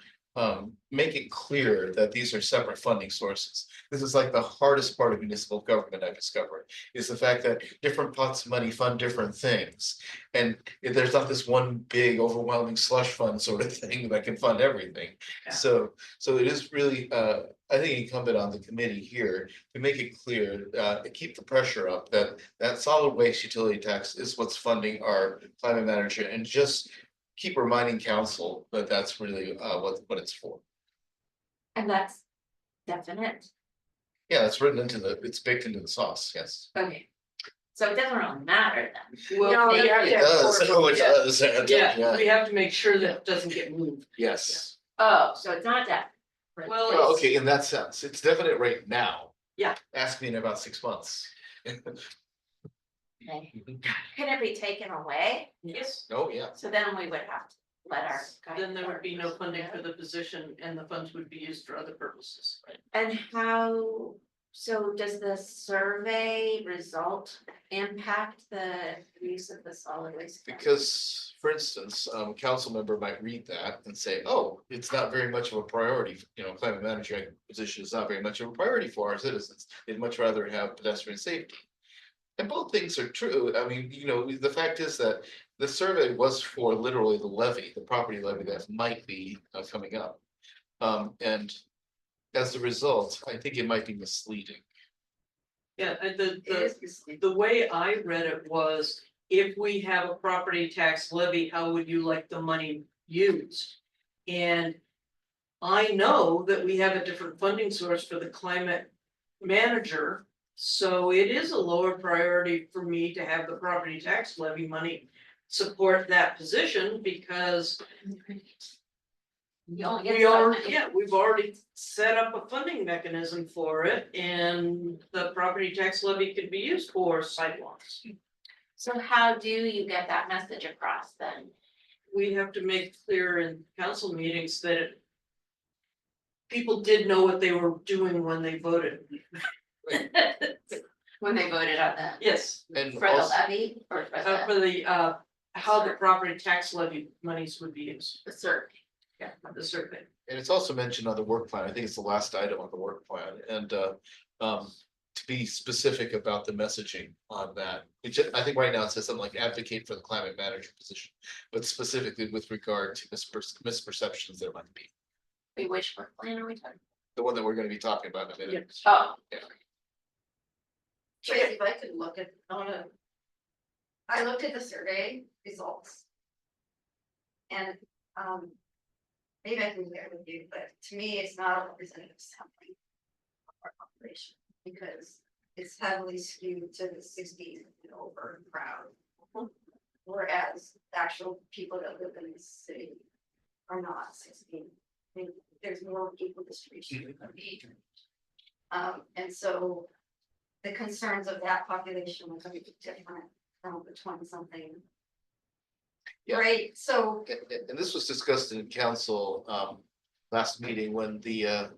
Speaker 9: make it clear that these are separate funding sources. This is like the hardest part of municipal government I've discovered, is the fact that different pots of money fund different things. And if there's not this one big overwhelming slush fund sort of thing that can fund everything.
Speaker 6: Yeah.
Speaker 9: So it is really, I think incumbent on the committee here to make it clear, to keep the pressure up that solid waste utility tax is what's funding our climate manager, and just keep reminding council that that's really what it's for.
Speaker 5: And that's definite.
Speaker 9: Yeah, it's written into it's baked into the sauce, yes.
Speaker 5: Okay. So it doesn't really matter then.
Speaker 6: Well,
Speaker 1: No, you have to
Speaker 9: It
Speaker 1: have
Speaker 9: does,
Speaker 1: four
Speaker 9: it
Speaker 1: votes.
Speaker 9: does.
Speaker 6: yeah, we have to make sure that it doesn't get moved.
Speaker 9: Yes.
Speaker 5: Oh, so it's not that.
Speaker 6: Well,
Speaker 9: Well,
Speaker 6: it's-
Speaker 9: okay, in that sense, it's definite right now.
Speaker 6: Yeah.
Speaker 9: Ask me in about 6 months.
Speaker 5: Okay. Can it be taken away?
Speaker 6: Yes,
Speaker 9: Oh, yeah.
Speaker 5: So then we would have to let our.
Speaker 6: then there would be no funding for the position, and the funds would be used for other purposes.
Speaker 5: And how, so does the survey result impact the use of the solid waste? fund?
Speaker 9: Because, for instance, a council member might read that and say, oh, it's not very much of a priority, you know, climate management position is not very much of a priority for our citizens. They'd much rather have pedestrian safety. And both things are true. I mean, you know, the fact is that the survey was for literally the levy, the property levy that might be coming up. And as a result, I think it might be misleading.
Speaker 6: Yeah, and
Speaker 1: It is misleading.
Speaker 6: the way I read it was, if we have a property tax levy, how would you like the money used? And I know that we have a different funding source for the climate manager. So it is a lower priority for me to have the property tax levy money support that position, because
Speaker 5: You only get
Speaker 6: we
Speaker 5: so
Speaker 6: already,
Speaker 5: many.
Speaker 6: yeah, we've already set up a funding mechanism for it, and the property tax levy could be used for sidewalks.
Speaker 5: So how do you get that message across then?
Speaker 6: We have to make clear in council meetings that people did know what they were doing when they voted.
Speaker 5: When they voted on that,
Speaker 6: Yes,
Speaker 9: And
Speaker 5: for the
Speaker 9: also,
Speaker 5: levy or for the
Speaker 6: how the property tax levy monies would be used,
Speaker 5: the survey?
Speaker 6: yeah, the survey.
Speaker 9: and it's also mentioned on the work plan. I think it's the last item on the work plan, and to be specific about the messaging on that, which I think right now it says something like advocate for the climate manager position, but specifically with regard to misperceptions there might be.
Speaker 5: Wait, which work plan are we talking?
Speaker 9: The one that we're gonna be talking about in a minute.
Speaker 5: Oh,
Speaker 7: Tracy, if I could look at, I looked at the survey results. And, maybe I can share with you, but to me, it's not a representative sampling of our population, because it's heavily skewed to the 60s and over crowd. Whereas the actual people that live in the city are not 60. I mean, there's more equal distribution of age range. And so the concerns of that population was going to be different from the 20-something.
Speaker 9: Yeah.
Speaker 7: Right, so,
Speaker 9: And this was discussed in council, last meeting when the,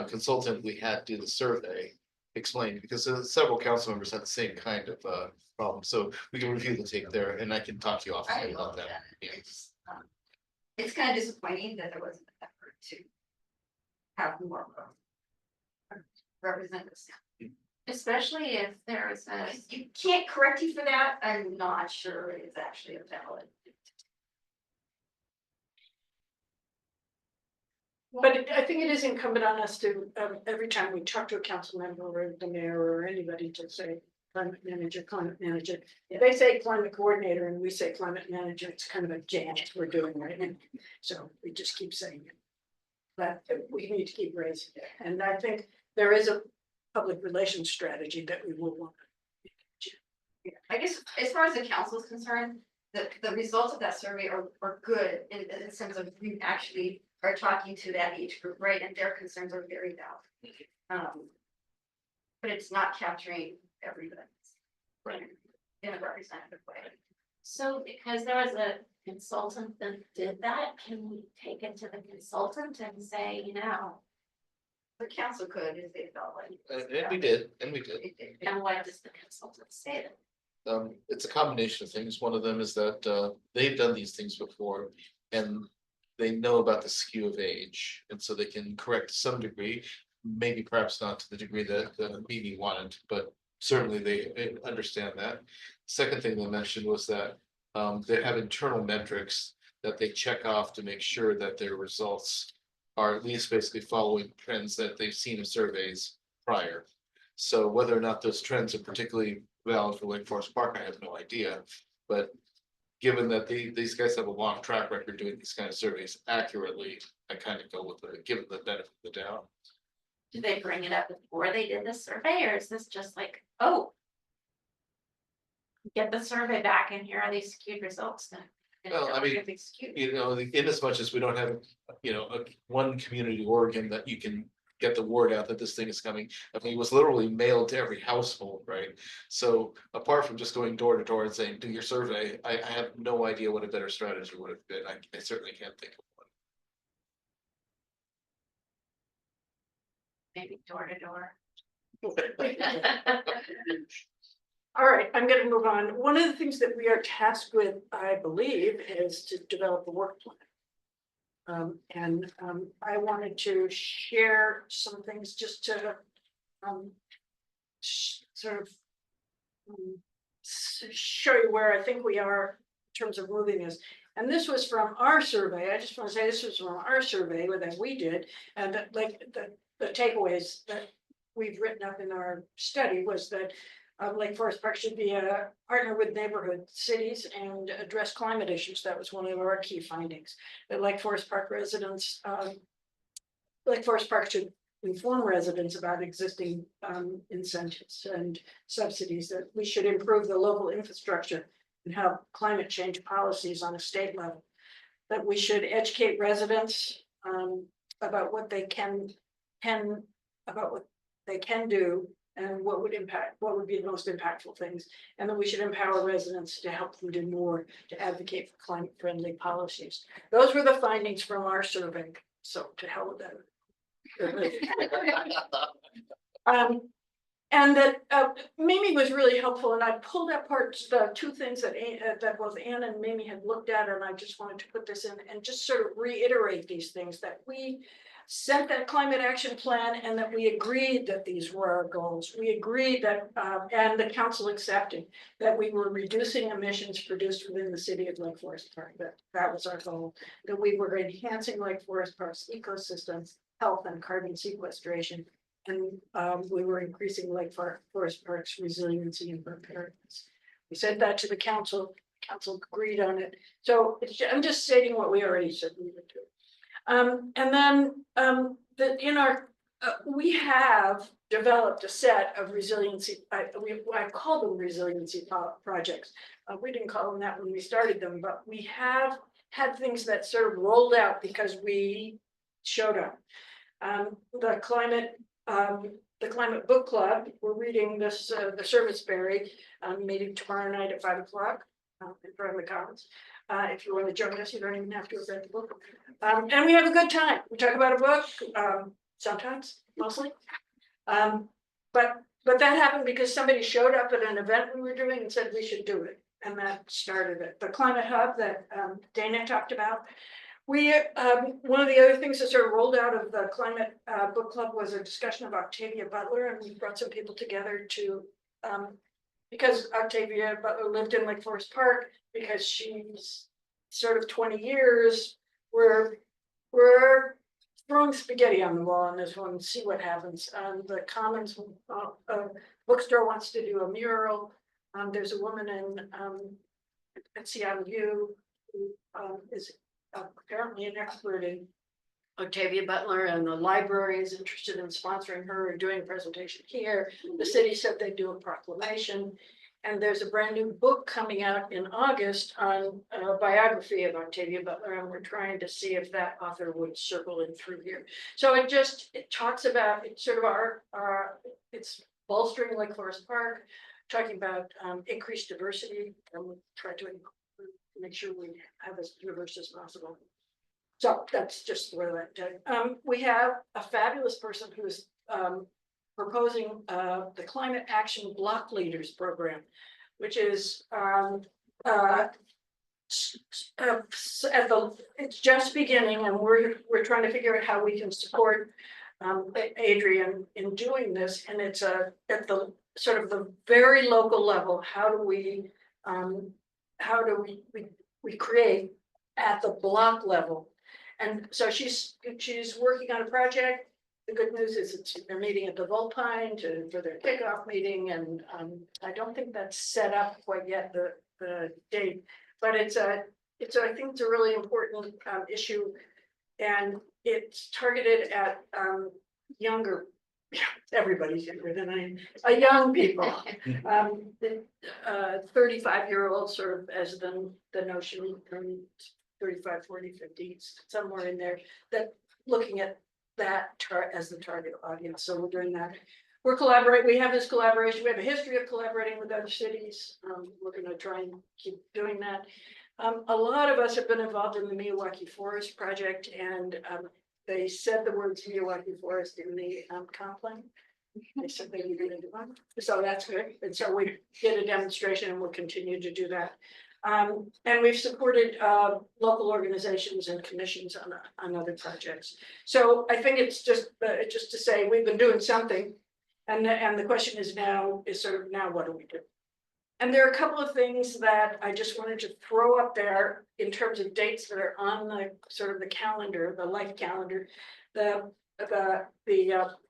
Speaker 9: consultant we had do the survey explained, because several council members had the same kind of, problem, so we can review the tape there, and I can talk to you
Speaker 7: I
Speaker 9: offline
Speaker 7: love
Speaker 9: about that.
Speaker 7: that.
Speaker 9: Yeah.
Speaker 7: It's kind of disappointing that there wasn't an effort to have more representatives.
Speaker 5: Especially if there is a,
Speaker 7: You can't correct you for that, I'm not sure it's actually a valid.
Speaker 1: But I think it is incumbent on us to, every time we talk to a council member or the mayor or anybody, to say climate manager, climate manager. If they say climate coordinator and we say climate manager, it's kind of a jam we're doing right now. So we just keep saying it. But we need to keep raising it. And I think there is a public relations strategy that we will want.
Speaker 7: I guess as far as the council is concerned, the results of that survey are good in the sense of we actually are talking to that age group, right? And their concerns are very valid. But it's not capturing everybody's in a representative way.
Speaker 5: so because there was a consultant that did that, can we take it to the consultant and say, you know,
Speaker 7: The council could if they felt like.
Speaker 9: And we did.
Speaker 5: and what does the consultant say then?
Speaker 9: It's a combination of things. One of them is that, they've done these things before and they know about the skew of age, and so they can correct to some degree, maybe perhaps not to the degree that the meeting wanted, but certainly they understand that. Second thing they mentioned was that, they have internal metrics that they check off to make sure that their results are at least basically following trends that they've seen in surveys prior. So whether or not those trends are particularly valid for Lake Forest Park, I have no idea, but given that these guys have a long track record doing these kind of surveys accurately, I kind of go with it, give them the benefit of the doubt.
Speaker 5: Did they bring it up before they did the survey, or is this just like, oh, get the survey back and here are these skewed results then? And
Speaker 9: Well, I
Speaker 5: they're
Speaker 9: mean,
Speaker 5: gonna be skewed.
Speaker 9: You know, in as much as we don't have, one community organ that you can get the word out that this thing is coming. I mean, it was literally mailed to every household, right? So apart from just going door to door and saying, do your survey, I have no idea what a better strategy would have been. I certainly can't think of
Speaker 5: Maybe door to door.
Speaker 9: one.
Speaker 1: All right, I'm gonna move on. One of the things that we are tasked with, I believe, is to develop a work plan. I wanted to share some things just to sort of show you where I think we are in terms of moving this. And this was from our survey. I just want to say this was from our survey that we did, and that, like, the takeaways that we've written up in our study was that Lake Forest Park should be a partner with neighborhood cities and address climate issues. That was one of our key findings. That Lake Forest Park residents, Lake Forest Park should inform residents about existing incentives and subsidies, that we should improve the local infrastructure and have climate change policies on a state level, that we should educate residents about what they can do and what would be the most impactful things, and that we should empower residents to help them do more to advocate for climate friendly policies. Those were the findings from our survey, so to hell with that. And that Mimi was really helpful, and I pulled apart the two things that that both Anne and Mimi had looked at, and I just wanted to put this in and just sort of reiterate these things, that we set that climate action plan and that we agreed that these were our goals. We agreed that, and the council accepted, that we were reducing emissions produced within the city of Lake Forest Park. That was our goal, that we were enhancing Lake Forest Park's ecosystems, health and carbon sequestration. And we were increasing Lake Forest Park's resiliency and preparedness. We said that to the council agreed on it. So I'm just stating what we already said we would do. And then we have developed a set of resiliency, I call them resiliency projects. We didn't call them that when we started them, but we have had things that sort of rolled out because we showed up. The climate the Climate Book Club, we're reading this, the Serviceberry, meeting tomorrow night at 5 o'clock. In front of the Commons. If you want to join us, you don't even have to have read the book. And we have a good time. We talk about a book, sometimes, mostly. But that happened because somebody showed up at an event we were doing and said we should do it. And that started it. The Climate Hub that Dana talked about. We, one of the other things that sort of rolled out of the Climate Book Club was a discussion of Octavia Butler, and we brought some people together to, because Octavia Butler lived in Lake Forest Park, because she's sort of 20 years, we're throwing spaghetti on the wall on this one, see what happens. The Commons bookstore wants to do a mural. There's a woman at Seattle U who is apparently an expert in Octavia Butler, and the library is interested in sponsoring her and doing a presentation here. The city said they'd do a proclamation. And there's a brand new book coming out in August on a biography of Octavia Butler, and we're trying to see if that author would circle in through here. So it talks about, it's sort of it's bolstering Lake Forest Park, talking about increased diversity, and we'll try to make sure we have as diverse as possible. So that's just where that. We have a fabulous person who's proposing the Climate Action Block Leaders Program, which is it's just beginning, and we're trying to figure out how we can support Adrian in doing this. And it's at the sort of the very local level. How do we create at the block level? And so she's working on a project. The good news is they're meeting at the Vulpine for their kickoff meeting, and I don't think that's set up quite yet, the date, but I think it's a really important issue, and it's targeted at younger. Everybody's younger than I am. Young people, 35-year-olds, sort of as the notion, 35, 40, 50, somewhere in there, that looking at that as the target audience. So we're doing that. We're collaborating. We have this collaboration. We have a history of collaborating with other cities. We're going to try and keep doing that. A lot of us have been involved in the Miyawaki Forest project, and they said the words Miyawaki Forest in the comp plan. They said they were going to do one. So that's good. And so we did a demonstration, and we'll continue to do that. And we've supported local organizations and commissions on other projects. So I think it's just to say we've been doing something, and the question is now what do we do? And there are a couple of things that I just wanted to throw up there in terms of dates that are on the sort of the calendar, the life calendar. The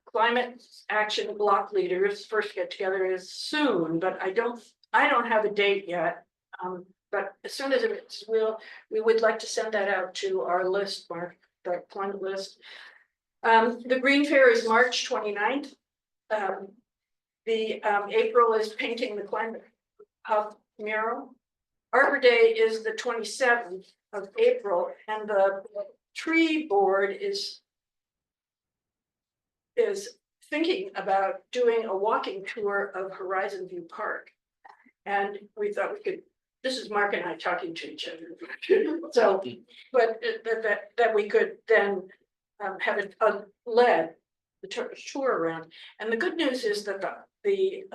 Speaker 1: Climate Action Block Leaders first get together is soon, but I don't have a date yet. But as soon as it's we would like to send that out to our list, Mark, the climate list. The Green Fair is March 29th. April is painting the Climate Hub mural. Arbor Day is the 27th of April, and the tree board is thinking about doing a walking tour of Horizon View Park. And we thought we could. This is Mark and I talking to each other. So, but that we could then have a the tour around. And the good news is that the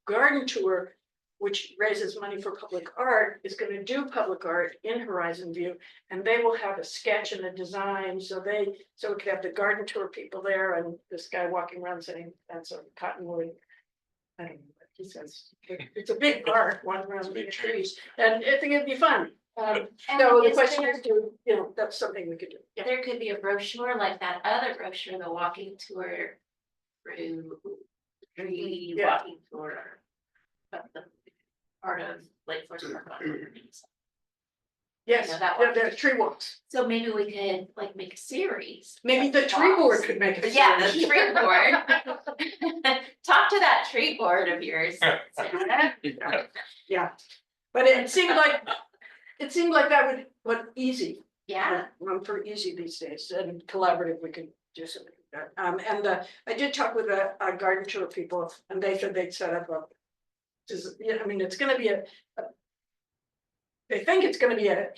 Speaker 1: garden tour, which raises money for public art, is going to do public art in Horizon View, and they will have a sketch and a design. So we could have the garden tour people there, and this guy walking around saying that's a cottonwood. I don't know. He says it's a big park, one around big trees, and I think it'd be fun. So the question is, that's something we could do. Yeah.
Speaker 5: There could be a brochure like that other brochure, the walking tour through tree walking tour, but the part of Lake Forest Park.
Speaker 1: Yes, the tree walks.
Speaker 5: So maybe we could make a series.
Speaker 1: Maybe the tree board could make a series.
Speaker 5: Yeah, the tree board. Talk to that tree board of yours.
Speaker 1: Yeah, but it seemed like that would easy.
Speaker 5: Yeah,
Speaker 1: Pretty easy these days, and collaborative, we can do something like that. I did talk with a garden tour people, and they said they'd set up a. Yeah, I mean, it's gonna be they think it's gonna be a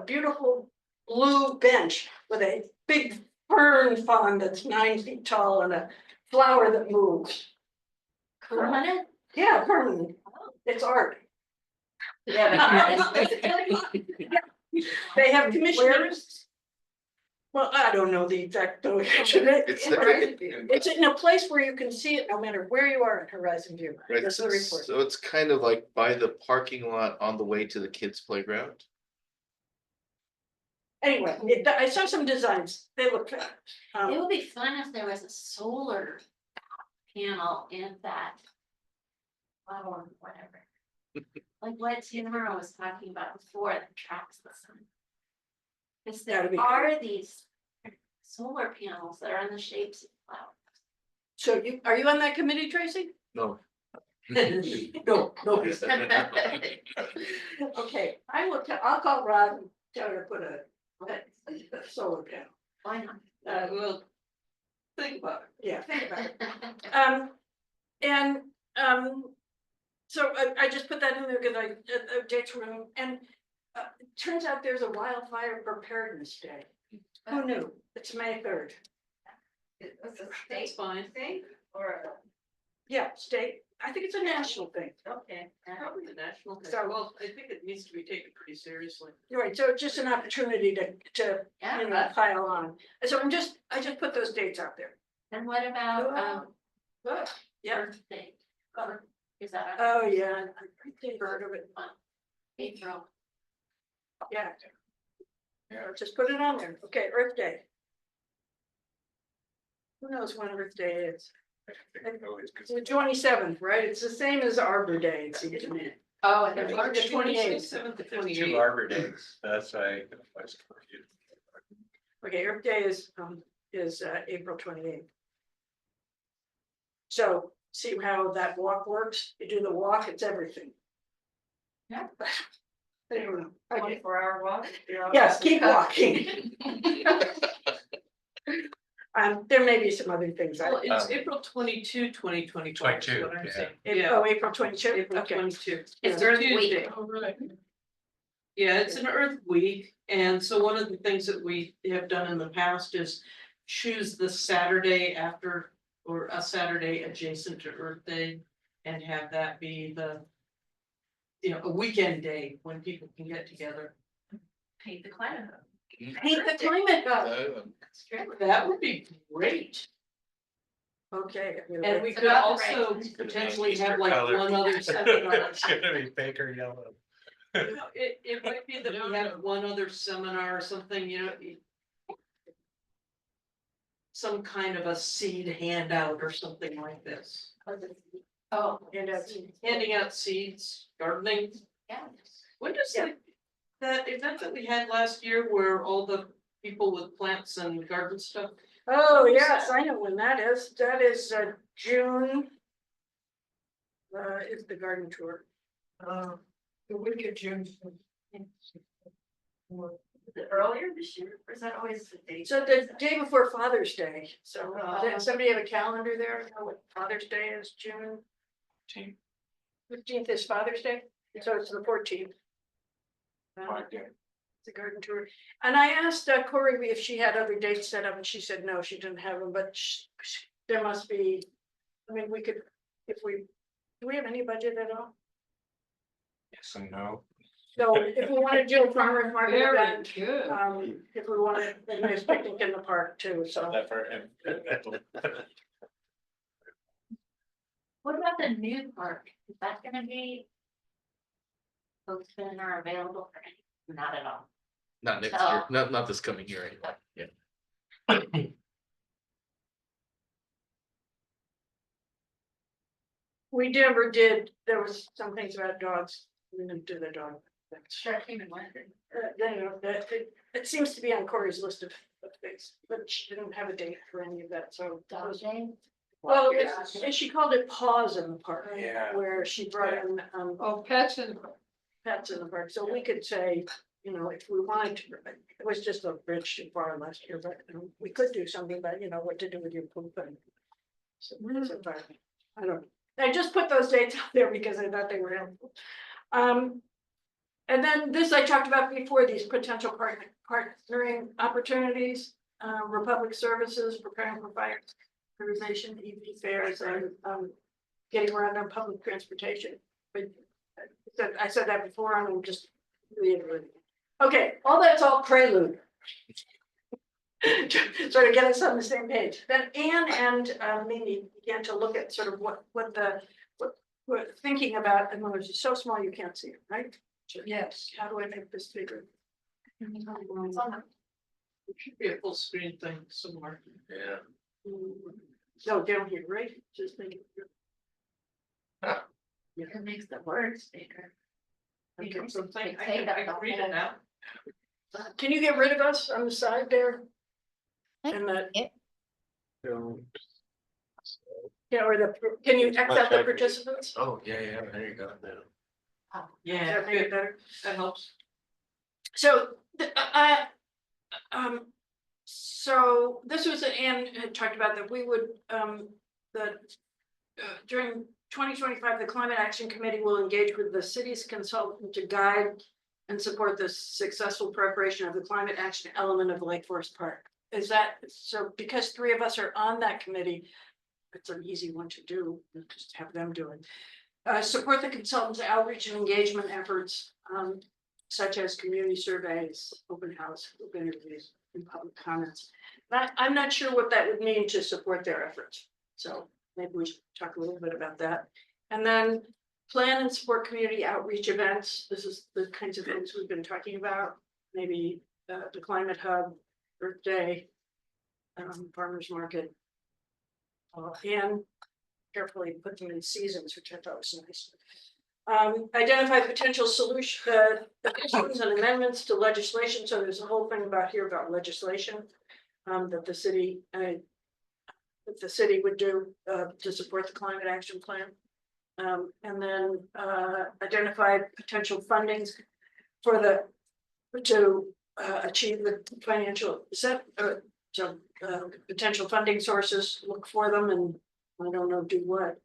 Speaker 1: beautiful blue bench with a big fern frond that's 9 feet tall and a flower that moves.
Speaker 5: permanent.
Speaker 1: Yeah, permanent, it's art.
Speaker 5: Yeah.
Speaker 1: They have commissioners. Well, I don't know the exact location.
Speaker 9: It's like-
Speaker 1: It's in a place where you can see it no matter where you are in Horizon View.
Speaker 9: Right,
Speaker 1: That's the report.
Speaker 9: so it's kind of like by the parking lot on the way to the kids' playground.
Speaker 1: Anyway, I saw some designs, they look.
Speaker 5: It would be fun if there was a solar panel in that. Or whatever. Like what Tamara was talking about before, that tracks the sun. Because there
Speaker 1: That'd be
Speaker 5: are these solar panels that are in the shapes of flowers.
Speaker 1: So are you on that committee, Tracy?
Speaker 9: No.
Speaker 1: No, no. Okay, I'll call Rod and tell her to put a solar panel.
Speaker 5: Why not?
Speaker 6: Well, think about it.
Speaker 1: Yeah, think about it. So I just put that in there because dates from, and turns out there's a wildfire preparedness day. Who knew? It's May 3rd.
Speaker 6: That's fine.
Speaker 1: Yeah, state. I think it's a national thing.
Speaker 6: Okay. Probably the national thing.
Speaker 1: So-
Speaker 6: Well, I think it needs to be taken pretty seriously.
Speaker 1: You're right. So it's just an opportunity to
Speaker 5: Yeah.
Speaker 1: pile on. And so I just put those dates out there.
Speaker 5: And what about,
Speaker 1: Yeah.
Speaker 5: Earth Day? Is that?
Speaker 1: Oh, yeah. I heard of it.
Speaker 5: April.
Speaker 1: Yeah. Yeah, just put it on there. Okay, Earth Day. Who knows when Earth Day is? It's the 27th, right? It's the same as Arbor Day, it seems to me.
Speaker 5: Oh,
Speaker 1: and there's March 28th.
Speaker 6: 7th to
Speaker 3: There's
Speaker 6: 28th.
Speaker 3: 2 Arbor Days, that's why I was confused.
Speaker 1: Okay, Earth Day is April 28th. So see how that walk works? You do the walk, it's everything.
Speaker 5: Yeah.
Speaker 1: I don't know. Okay.
Speaker 6: 24-hour walk.
Speaker 1: Yes, keep walking. There may be some other things.
Speaker 6: Well, it's April 22, 2022.
Speaker 3: 22,
Speaker 6: What I'm
Speaker 3: yeah.
Speaker 6: saying.
Speaker 1: Oh, April 22.
Speaker 6: April
Speaker 1: Okay.
Speaker 6: 22.
Speaker 5: It's
Speaker 6: a
Speaker 5: Earth
Speaker 6: Tuesday.
Speaker 5: Week.
Speaker 6: Yeah, it's an Earth Week, and so one of the things that we have done in the past is choose the Saturday after, or a Saturday adjacent to Earth Day, and have that be a weekend day when people can get together.
Speaker 5: Paint the climate.
Speaker 1: Paint the climate up.
Speaker 5: That's true.
Speaker 6: That would be great.
Speaker 1: Okay.
Speaker 6: And we
Speaker 5: It's
Speaker 6: could
Speaker 5: about the
Speaker 6: also
Speaker 5: right.
Speaker 6: potentially have like
Speaker 3: Color.
Speaker 6: one other seminar.
Speaker 3: It's gonna be pink or yellow.
Speaker 6: It might be that we have one other seminar or something, some kind of a seed handout or something like this.
Speaker 5: Oh,
Speaker 1: And
Speaker 6: Handing out seeds, gardening.
Speaker 5: yeah.
Speaker 6: When does
Speaker 1: Yeah.
Speaker 6: that event that we had last year where all the people with plants and garden stuff?
Speaker 1: oh, yes, I know when that is. That is June. Is the garden tour.
Speaker 4: The week of June.
Speaker 7: Is it earlier this year, or is that always the date?
Speaker 1: So the day before Father's Day. So
Speaker 7: Oh.
Speaker 1: does somebody have a calendar there? Know what Father's Day is? June 15th is Father's Day, so it's the 14th. The garden tour. And I asked Corey if she had other dates set up, and she said no, she didn't have them, but there must be. I mean, we could, do we have any budget at all?
Speaker 3: Yes and no.
Speaker 1: So if we want to do a farmer's market
Speaker 4: Very
Speaker 1: event,
Speaker 4: good.
Speaker 1: if we want to, a nice picnic in the park too, so.
Speaker 3: That for him.
Speaker 5: What about the new park? Is that gonna be? Open or available for any? Not at all.
Speaker 9: Not next
Speaker 5: So-
Speaker 9: year, not this coming year anyway, yeah.
Speaker 1: We never did, there was some things about dogs, we didn't do the dog. things.
Speaker 5: Sure, came in one.
Speaker 1: It seems to be on Corey's list of things, but she didn't have a date for any of that, so. that was-
Speaker 5: Day?
Speaker 1: Well, she called it Paws in the Park.
Speaker 3: Yeah.
Speaker 1: Where she brought in,
Speaker 4: Oh, pets and
Speaker 1: pets in the park, so we could say, you know, if we wanted to, it was just a bridge too far last year, but we could do something about, you know, what to do with your poop and. So, I don't know. I just put those dates out there because I thought they were helpful. And then this I talked about before, these potential partnering opportunities, Republic Services, preparing for fire organization, EV fairs, and getting around on public transportation. But I said that before, and I'm just reiterating. Okay, all that's all prelude. Sort of get us on the same page. Then Anne and Mimi began to look at sort of what we're thinking about, and when it's so small you can't see it, right?
Speaker 4: Yes.
Speaker 1: How do I make this bigger?
Speaker 6: It should be a full screen thing somewhere.
Speaker 9: Yeah.
Speaker 1: No, down here, right? Just make it.
Speaker 7: It makes the words bigger.
Speaker 1: Okay.
Speaker 6: Something, I
Speaker 7: Take up
Speaker 6: can
Speaker 7: the
Speaker 6: read
Speaker 7: whole-
Speaker 6: it now.
Speaker 1: Can you get rid of us on the side there? And that, yeah, or can you X out the participants?
Speaker 9: Oh, yeah, there you go.
Speaker 1: Does
Speaker 6: Yeah,
Speaker 1: that make it
Speaker 6: good.
Speaker 1: better?
Speaker 6: That helps.
Speaker 1: So, so this was, Anne had talked about that we would, during 2025, the Climate Action Committee will engage with the city's consultant to guide and support the successful preparation of the climate action element of Lake Forest Park. Is that, so because 3 of us are on that committee, it's an easy one to do, just have them do it. Support the consultant's outreach and engagement efforts, such as community surveys, open house, group interviews, and public comments. But I'm not sure what that would mean to support their efforts. So maybe we should talk a little bit about that. And then plan and support community outreach events. This is the kinds of things we've been talking about. Maybe the climate hub, Earth Day, farmers market. And carefully put them in seasons, which I thought was nice. Identify potential solutions and amendments to legislation. So there's a whole thing about here about legislation that the city would do to support the climate action plan. And then identify potential fundings for to achieve the financial potential funding sources, look for them, and I don't know, do what.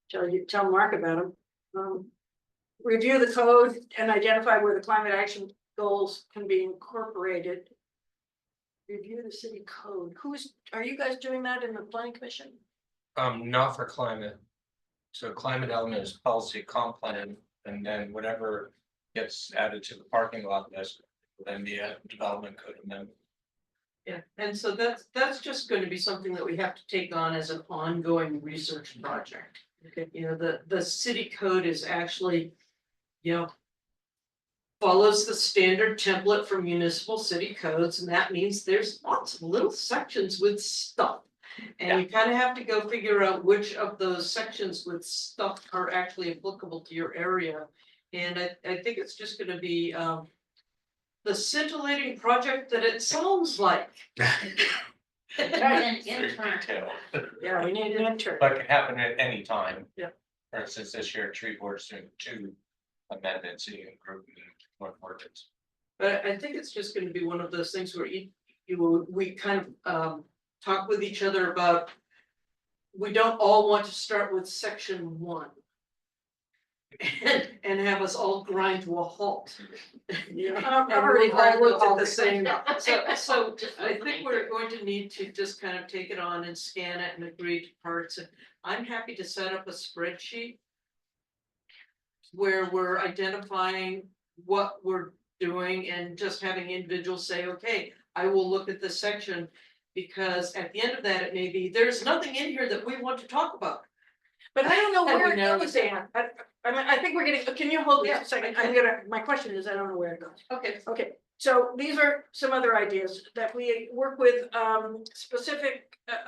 Speaker 1: Tell Mark about them. Review the code and identify where the climate action goals can be incorporated. Review the city code. Are you guys doing that in the planning commission?
Speaker 3: Not for climate. So climate element is policy comp plan, and then whatever gets added to the parking lot list will then be a development code amendment.
Speaker 6: Yeah, and so that's just going to be something that we have to take on as an ongoing research project.
Speaker 1: Okay.
Speaker 6: You know, the city code is actually, you know, follows the standard template for municipal city codes, and that means there's lots of little sections with stuff. And you kind of have to go figure out which of those sections with stuff are actually applicable to your area. And I think it's just going to be the scintillating project that it sounds like.
Speaker 5: And then intern.
Speaker 1: Yeah, we need an intern.
Speaker 3: But it can happen at any time.
Speaker 1: Yeah.
Speaker 3: For instance, this year, tree board's doing 2 amendments in group and one ordinance.
Speaker 6: But I think it's just gonna be one of those things where we kind of talk with each other about. We don't all want to start with section 1. And have us all grind to a halt.
Speaker 1: Yeah,
Speaker 6: And
Speaker 1: I've already
Speaker 6: we've all looked at
Speaker 1: all
Speaker 6: the same, so
Speaker 5: Just
Speaker 6: I think
Speaker 5: listening.
Speaker 6: we're going to need to just kind of take it on and scan it and agree to parts, and I'm happy to set up a spreadsheet. Where we're identifying what we're doing and just having individuals say, okay, I will look at this section. Because at the end of that, it may be, there's nothing in here that we want to talk about.
Speaker 1: But I don't know
Speaker 6: And we
Speaker 1: where it
Speaker 6: narrow
Speaker 1: goes,
Speaker 6: it
Speaker 1: Anne. I mean, I think we're getting, can you hold this
Speaker 6: Yeah,
Speaker 1: a second?
Speaker 6: I
Speaker 1: My question is, I don't know where it goes.
Speaker 6: Okay.
Speaker 1: Okay, so these are some other ideas that we work with,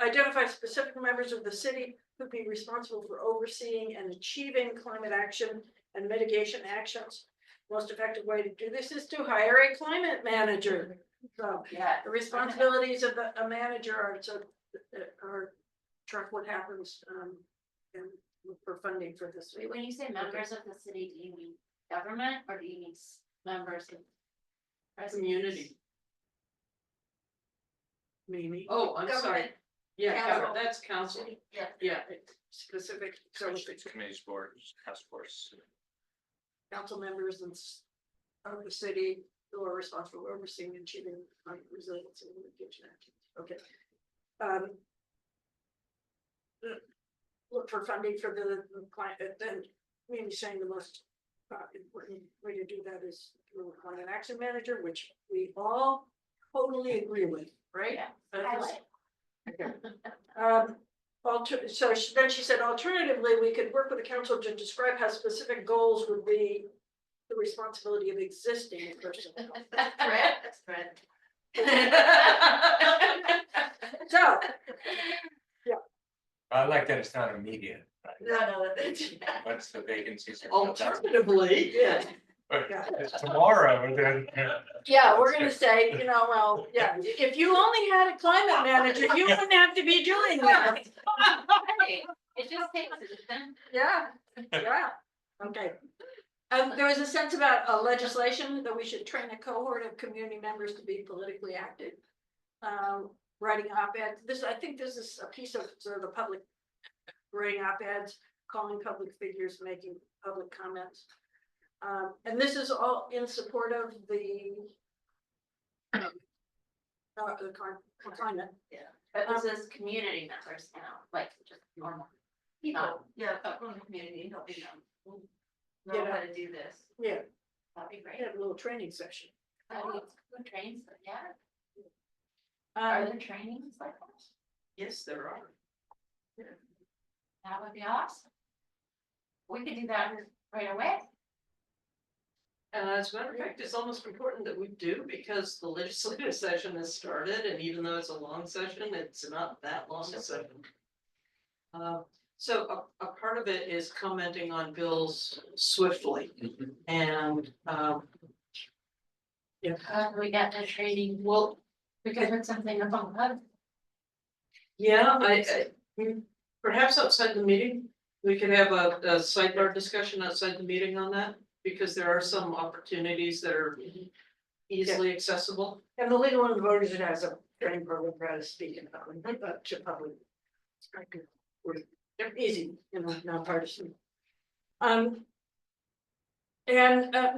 Speaker 1: identify specific members of the city who'd be responsible for overseeing and achieving climate action and mitigation actions. Most effective way to do this is to hire a climate manager. So
Speaker 7: Yeah.
Speaker 1: the responsibilities of a manager are to track what happens and look for funding for this.
Speaker 5: Wait, when you say members of the city, do you mean government or do you mean members of
Speaker 6: Community.
Speaker 1: Mimi.
Speaker 6: Oh, I'm sorry.
Speaker 7: Government.
Speaker 6: Yeah,
Speaker 7: Council.
Speaker 6: that's council.
Speaker 7: Yeah.
Speaker 6: Yeah.
Speaker 1: Specific, so if it's
Speaker 3: Committees, boards, task force.
Speaker 1: council members and of the city who are responsible for overseeing and achieving resilience and mitigation actions. Okay. Look for funding for the client, then maybe saying the most important way to do that is through a climate action manager, which we all totally agree with, right?
Speaker 5: Yeah,
Speaker 1: But
Speaker 5: I
Speaker 1: this-
Speaker 5: like.
Speaker 1: Okay. Then she said, alternatively, we could work with the council to describe how specific goals would be the responsibility of existing personnel.
Speaker 7: That's Fred.
Speaker 1: So,
Speaker 3: I like that it's not immediate.
Speaker 7: No, that's.
Speaker 3: Once the vacancies.
Speaker 6: Alternatively, yeah.
Speaker 1: yeah.
Speaker 3: It's tomorrow, then.
Speaker 1: Yeah, we're gonna say, well, yeah, if you only had a climate manager, you wouldn't have to be doing that.
Speaker 5: Hey, it just takes a
Speaker 1: Yeah, yeah, okay. There was a sense about legislation that we should train a cohort of community members to be politically active. Writing op-eds, I think this is a piece of sort of the public writing op-eds, calling public figures, making public comments. And this is all in support of the climate.
Speaker 5: But this is community members now, like just normal.
Speaker 7: People, yeah, people in the community helping them. Know how to do this.
Speaker 1: Yeah,
Speaker 5: That'd be
Speaker 1: we
Speaker 5: great.
Speaker 1: had a little training session.
Speaker 5: Who trains, yeah, are
Speaker 1: Um,
Speaker 5: there trainings like that?
Speaker 6: Yes, there are.
Speaker 5: That would be awesome. We could do that right away.
Speaker 6: As a matter of fact, it's almost important that we do because the legislative session has started and even though it's a long session, it's not that long a session. So a part of it is commenting on bills swiftly and,
Speaker 5: We got the training,
Speaker 6: well,
Speaker 5: we could put something up on that.
Speaker 6: yeah, perhaps outside the meeting, we could have a sidebar discussion outside the meeting on that. Because there are some opportunities that are easily accessible.
Speaker 1: And the Legal and Voters has a training program for how to speak in public, to public. They're easy, nonpartisan. And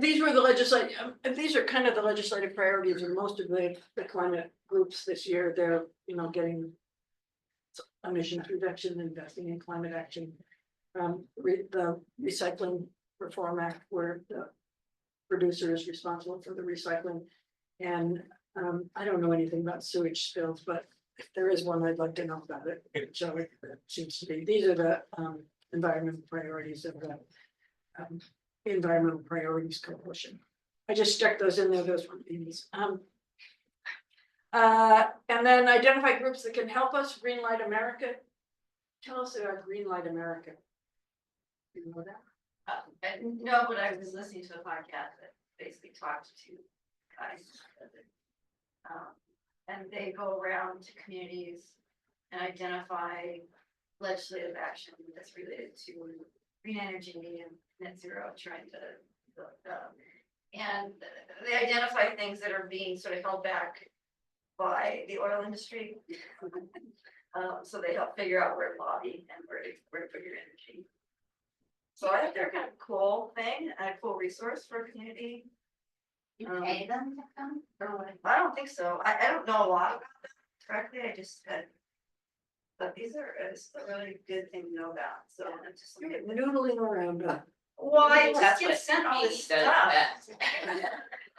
Speaker 1: these were the these are kind of the legislative priorities of most of the climate groups this year. They're, getting emissions reduction, investing in climate action. The Recycling Reform Act, where the producer is responsible for the recycling. And I don't know anything about sewage spills, but if there is one, I'd like to know about it. So it seems to be, these are the environmental priorities of the Environmental Priorities Coalition. I just stuck those in there, those were these. And then identify groups that can help us. Greenlight America. Tell us about Greenlight America. You know that?
Speaker 7: No, but I was listening to a podcast that basically talked to guys. And they go around to communities and identify legislative action that's related to green energy and net zero, trying to, and they identify things that are being sort of held back by the oil industry. So they help figure out where to lobby and where to put your energy. So I think they're kind of cool thing, and a cool resource for a community.
Speaker 5: You pay them to come? Or what?
Speaker 7: I don't think so. I don't know a lot about them directly. I just had. But it's a really good thing to know about. So I'm just.
Speaker 1: You're noodling around.
Speaker 7: Well, I just
Speaker 5: That's
Speaker 7: get
Speaker 5: what
Speaker 7: sent all this
Speaker 5: he does
Speaker 7: stuff.
Speaker 5: best.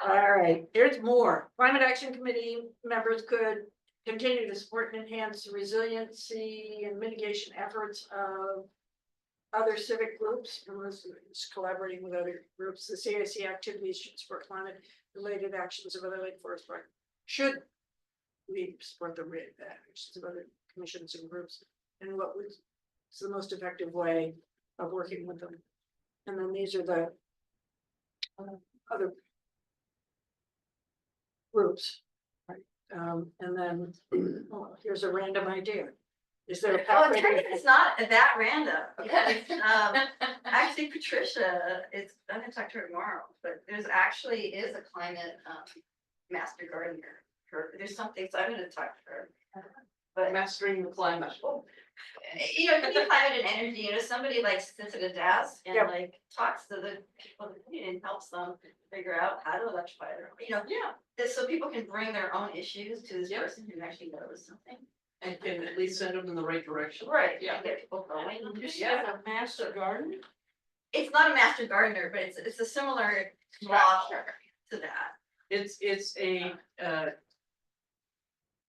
Speaker 1: All right, here's more. Climate Action Committee members could continue to support and enhance the resiliency and mitigation efforts of other civic groups, unless it's collaborating with other groups. The CIC activities should support climate related actions of other Lake Forest Park. Should we support the actions of other commissions and groups? And what was the most effective way of working with them? And then these are the other groups. Right, and then here's a random idea. Is there a
Speaker 7: Well,
Speaker 1: pathway?
Speaker 7: in fact, it's not that random. Okay. Actually, Patricia, I'm gonna talk to her tomorrow, but there's actually is a climate master gardener. There's something, so I'm gonna talk to her. But
Speaker 6: Mastering the climate.
Speaker 7: you know, it could be climate and energy, you know, somebody like sits at a desk and
Speaker 1: Yep.
Speaker 7: like talks to the people in the community and helps them figure out how to electrify their, you know.
Speaker 6: Yeah.
Speaker 7: So people can bring their own issues to this
Speaker 6: Yep.
Speaker 7: person who actually knows something.
Speaker 6: And can at least send them in the right direction.
Speaker 7: Right,
Speaker 6: Yeah.
Speaker 7: and get people going.
Speaker 4: Yeah, a master garden.
Speaker 7: It's not a master gardener, but it's a similar model to that.
Speaker 6: It's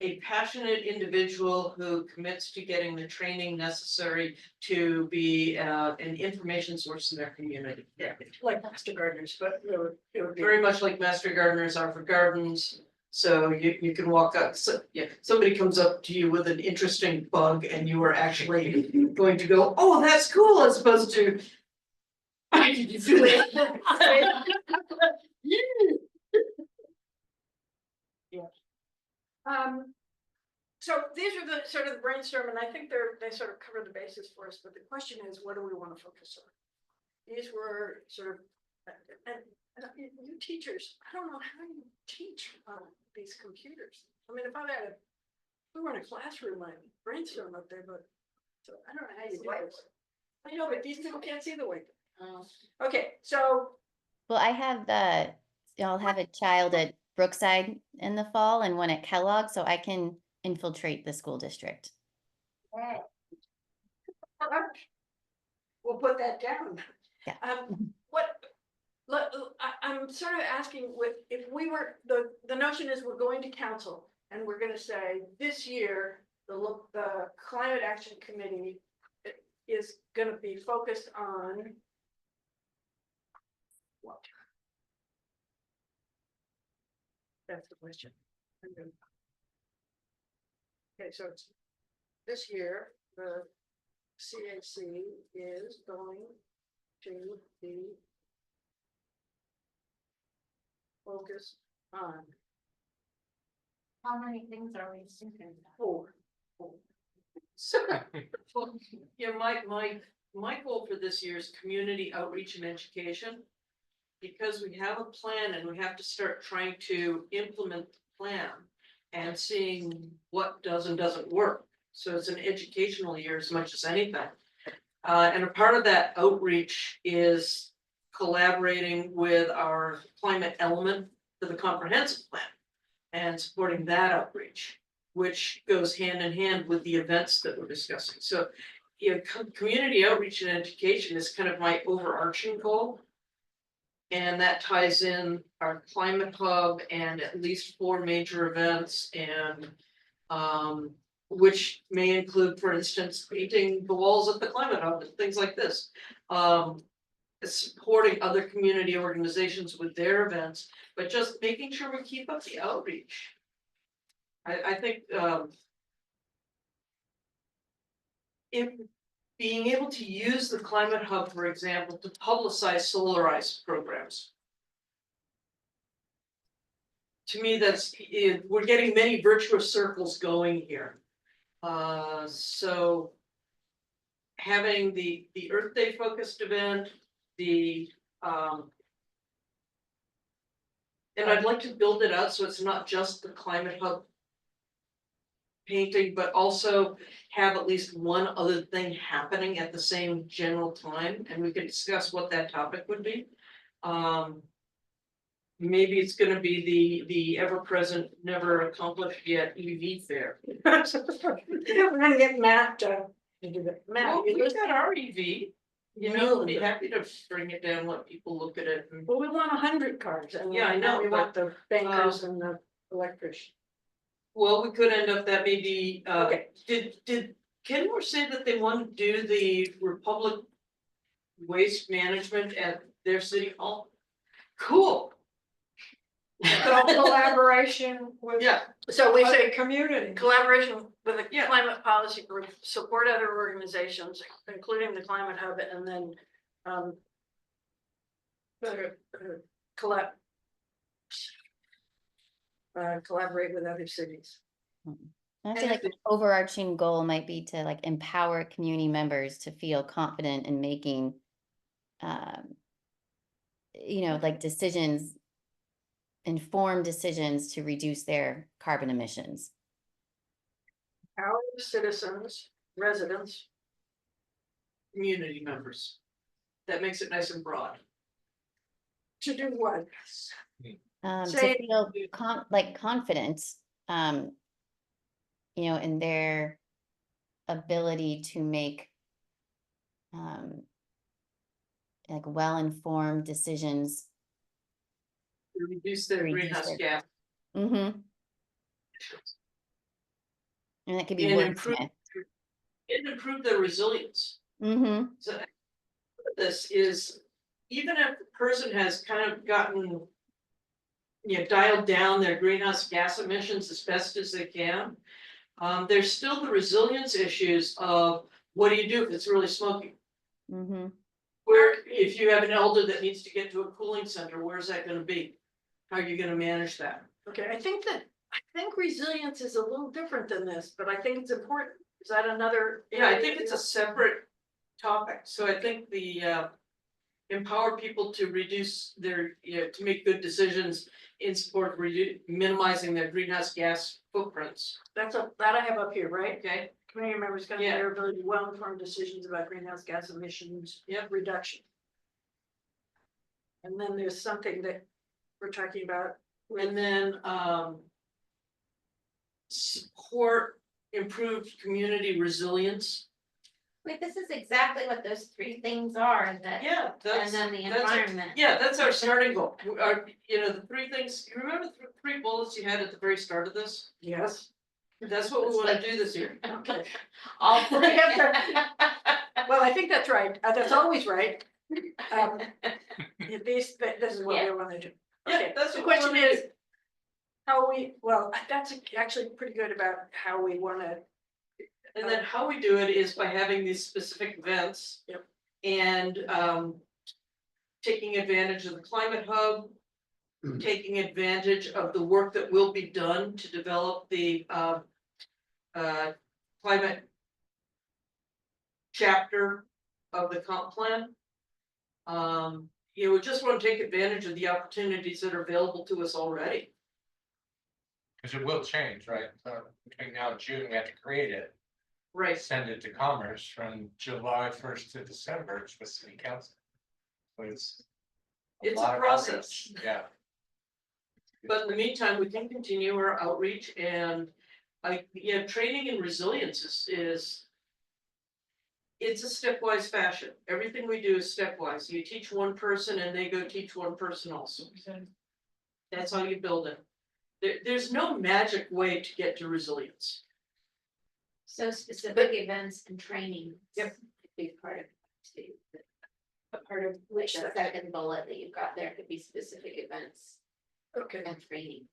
Speaker 6: a passionate individual who commits to getting the training necessary to be an information source in their community.
Speaker 7: Yeah.
Speaker 1: Like master gardeners, but it would be.
Speaker 6: Very much like master gardeners are for gardens. So you can walk up, so, yeah, somebody comes up to you with an interesting bug and you are actually going to go, oh, that's cool, as opposed to. Why did you do that?
Speaker 1: So these are the sort of the brainstorm, and I think they sort of cover the basis for us, but the question is, what do we want to focus on? These were sort of, and you teachers, I don't know how you teach on these computers. I mean, if we were in a classroom, I'd brainstorm up there, but, so I don't know how you do this. I know, but these people can't see the whiteboard. Okay, so,
Speaker 8: Well, I'll have a child at Brookside in the fall and one at Kellogg, so I can infiltrate the school district.
Speaker 1: we'll put that down.
Speaker 8: Yeah.
Speaker 1: I'm sort of asking if we were, the notion is we're going to council and we're gonna say, this year, the climate action committee is gonna be focused on what? That's the question. Okay, so it's this year, the CAC is going to be focused on
Speaker 5: How many things are we thinking?
Speaker 1: four.
Speaker 6: Well, yeah, my goal for this year is community outreach and education. Because we have a plan and we have to start trying to implement the plan and seeing what does and doesn't work. So it's an educational year as much as anything. And a part of that outreach is collaborating with our climate element for the comprehensive plan and supporting that outreach, which goes hand in hand with the events that we're discussing. So, you know, community outreach and education is kind of my overarching goal. And that ties in our climate hub and at least 4 major events and which may include, for instance, painting the walls at the climate hub and things like this. Supporting other community organizations with their events, but just making sure we keep up the outreach. I think if being able to use the climate hub, for example, to publicize solarized programs. To me, we're getting many virtuous circles going here. So having the Earth Day focused event, and I'd like to build it out so it's not just the climate hub painting, but also have at least one other thing happening at the same general time, and we can discuss what that topic would be. Maybe it's gonna be the ever-present, never accomplished yet EV fair.
Speaker 1: We're gonna get Matt to do that. Matt,
Speaker 6: Well,
Speaker 1: you
Speaker 6: we
Speaker 1: listen.
Speaker 6: got our EV, you know, I'd be happy to bring it down, let people look at it.
Speaker 1: Well, we want 100 cars, and
Speaker 6: Yeah, I know,
Speaker 1: we want the bankers and the electricians.
Speaker 6: Well, we could end up that maybe,
Speaker 1: Okay.
Speaker 6: did Kenmore say that they want to do the Republic waste management at their city hall? Cool,
Speaker 4: So collaboration with.
Speaker 6: yeah,
Speaker 1: So we say
Speaker 4: Community.
Speaker 1: collaboration with the
Speaker 6: Yeah.
Speaker 1: climate policy group, support other organizations, including the climate hub, and then collaborate with other cities.
Speaker 8: I feel like the overarching goal might be to like empower community members to feel confident in making, like decisions informed decisions to reduce their carbon emissions.
Speaker 1: Our citizens, residents,
Speaker 6: Community members. That makes it nice and broad.
Speaker 1: to do what?
Speaker 8: To
Speaker 1: Say-
Speaker 8: feel confident, in their ability to make like well-informed decisions.
Speaker 6: To reduce their
Speaker 8: Reduce
Speaker 6: greenhouse
Speaker 8: their-
Speaker 6: gas.
Speaker 8: Mm-hmm. And that could be
Speaker 6: And improve-
Speaker 8: wordsmith.
Speaker 6: And improve their resilience.
Speaker 8: Mm-hmm.
Speaker 6: So this is, even if the person has kind of gotten, dialed down their greenhouse gas emissions as best as they can, there's still the resilience issues of what do you do if it's really smoky?
Speaker 8: Mm-hmm.
Speaker 6: Where, if you have an elder that needs to get to a cooling center, where's that gonna be? How are you gonna manage that?
Speaker 1: Okay, I think resilience is a little different than this, but I think it's important. Is that another?
Speaker 6: Yeah, I think it's a separate topic, so I think the empower people to reduce their, to make good decisions in support of minimizing their greenhouse gas footprints.
Speaker 1: That I have up here, right?
Speaker 6: Okay,
Speaker 1: Community members can
Speaker 6: Yeah.
Speaker 1: their ability to well-informed decisions about greenhouse gas emissions.
Speaker 6: Yep.
Speaker 1: Reduction. And then there's something that we're talking about.
Speaker 6: and then support improved community resilience.
Speaker 5: Wait, this is exactly what those three things are that,
Speaker 6: Yeah,
Speaker 5: and then the environment.
Speaker 6: Yeah, that's our starting goal. The three things, you remember the three bullets you had at the very start of this?
Speaker 1: Yes.
Speaker 6: That's what we wanna do this year.
Speaker 1: Okay.
Speaker 5: All
Speaker 1: We
Speaker 5: three.
Speaker 1: have to- Well, I think that's right. That's always right. This is what we want to do.
Speaker 6: Yeah,
Speaker 1: Okay,
Speaker 6: that's
Speaker 1: the
Speaker 6: what we
Speaker 1: question
Speaker 6: wanna
Speaker 1: is. That's actually pretty good about how we wanna,
Speaker 6: And then how we do it is by having these specific events.
Speaker 1: Yep.
Speaker 6: And taking advantage of the climate hub. Taking advantage of the work that will be done to develop the climate. Chapter of the comp plan. We just want to take advantage of the opportunities that are available to us already.
Speaker 3: Cause it will change, right? So between now and June, we have to create it,
Speaker 6: Right.
Speaker 3: send it to Commerce from July 1st to December, it's with city council. So it's.
Speaker 6: It's a
Speaker 3: lot of
Speaker 6: process.
Speaker 3: outreach, Yeah.
Speaker 6: But in the meantime, we can continue our outreach and training and resilience is. It's a stepwise fashion. Everything we do is stepwise. You teach one person and they go teach one person also. That's how you build it. There's no magic way to get to resilience.
Speaker 5: So specific events and training.
Speaker 6: Yep.
Speaker 5: Could be part of it too.
Speaker 1: a part of
Speaker 5: Which the second bullet that you've got there could be specific events
Speaker 1: okay,
Speaker 5: and training.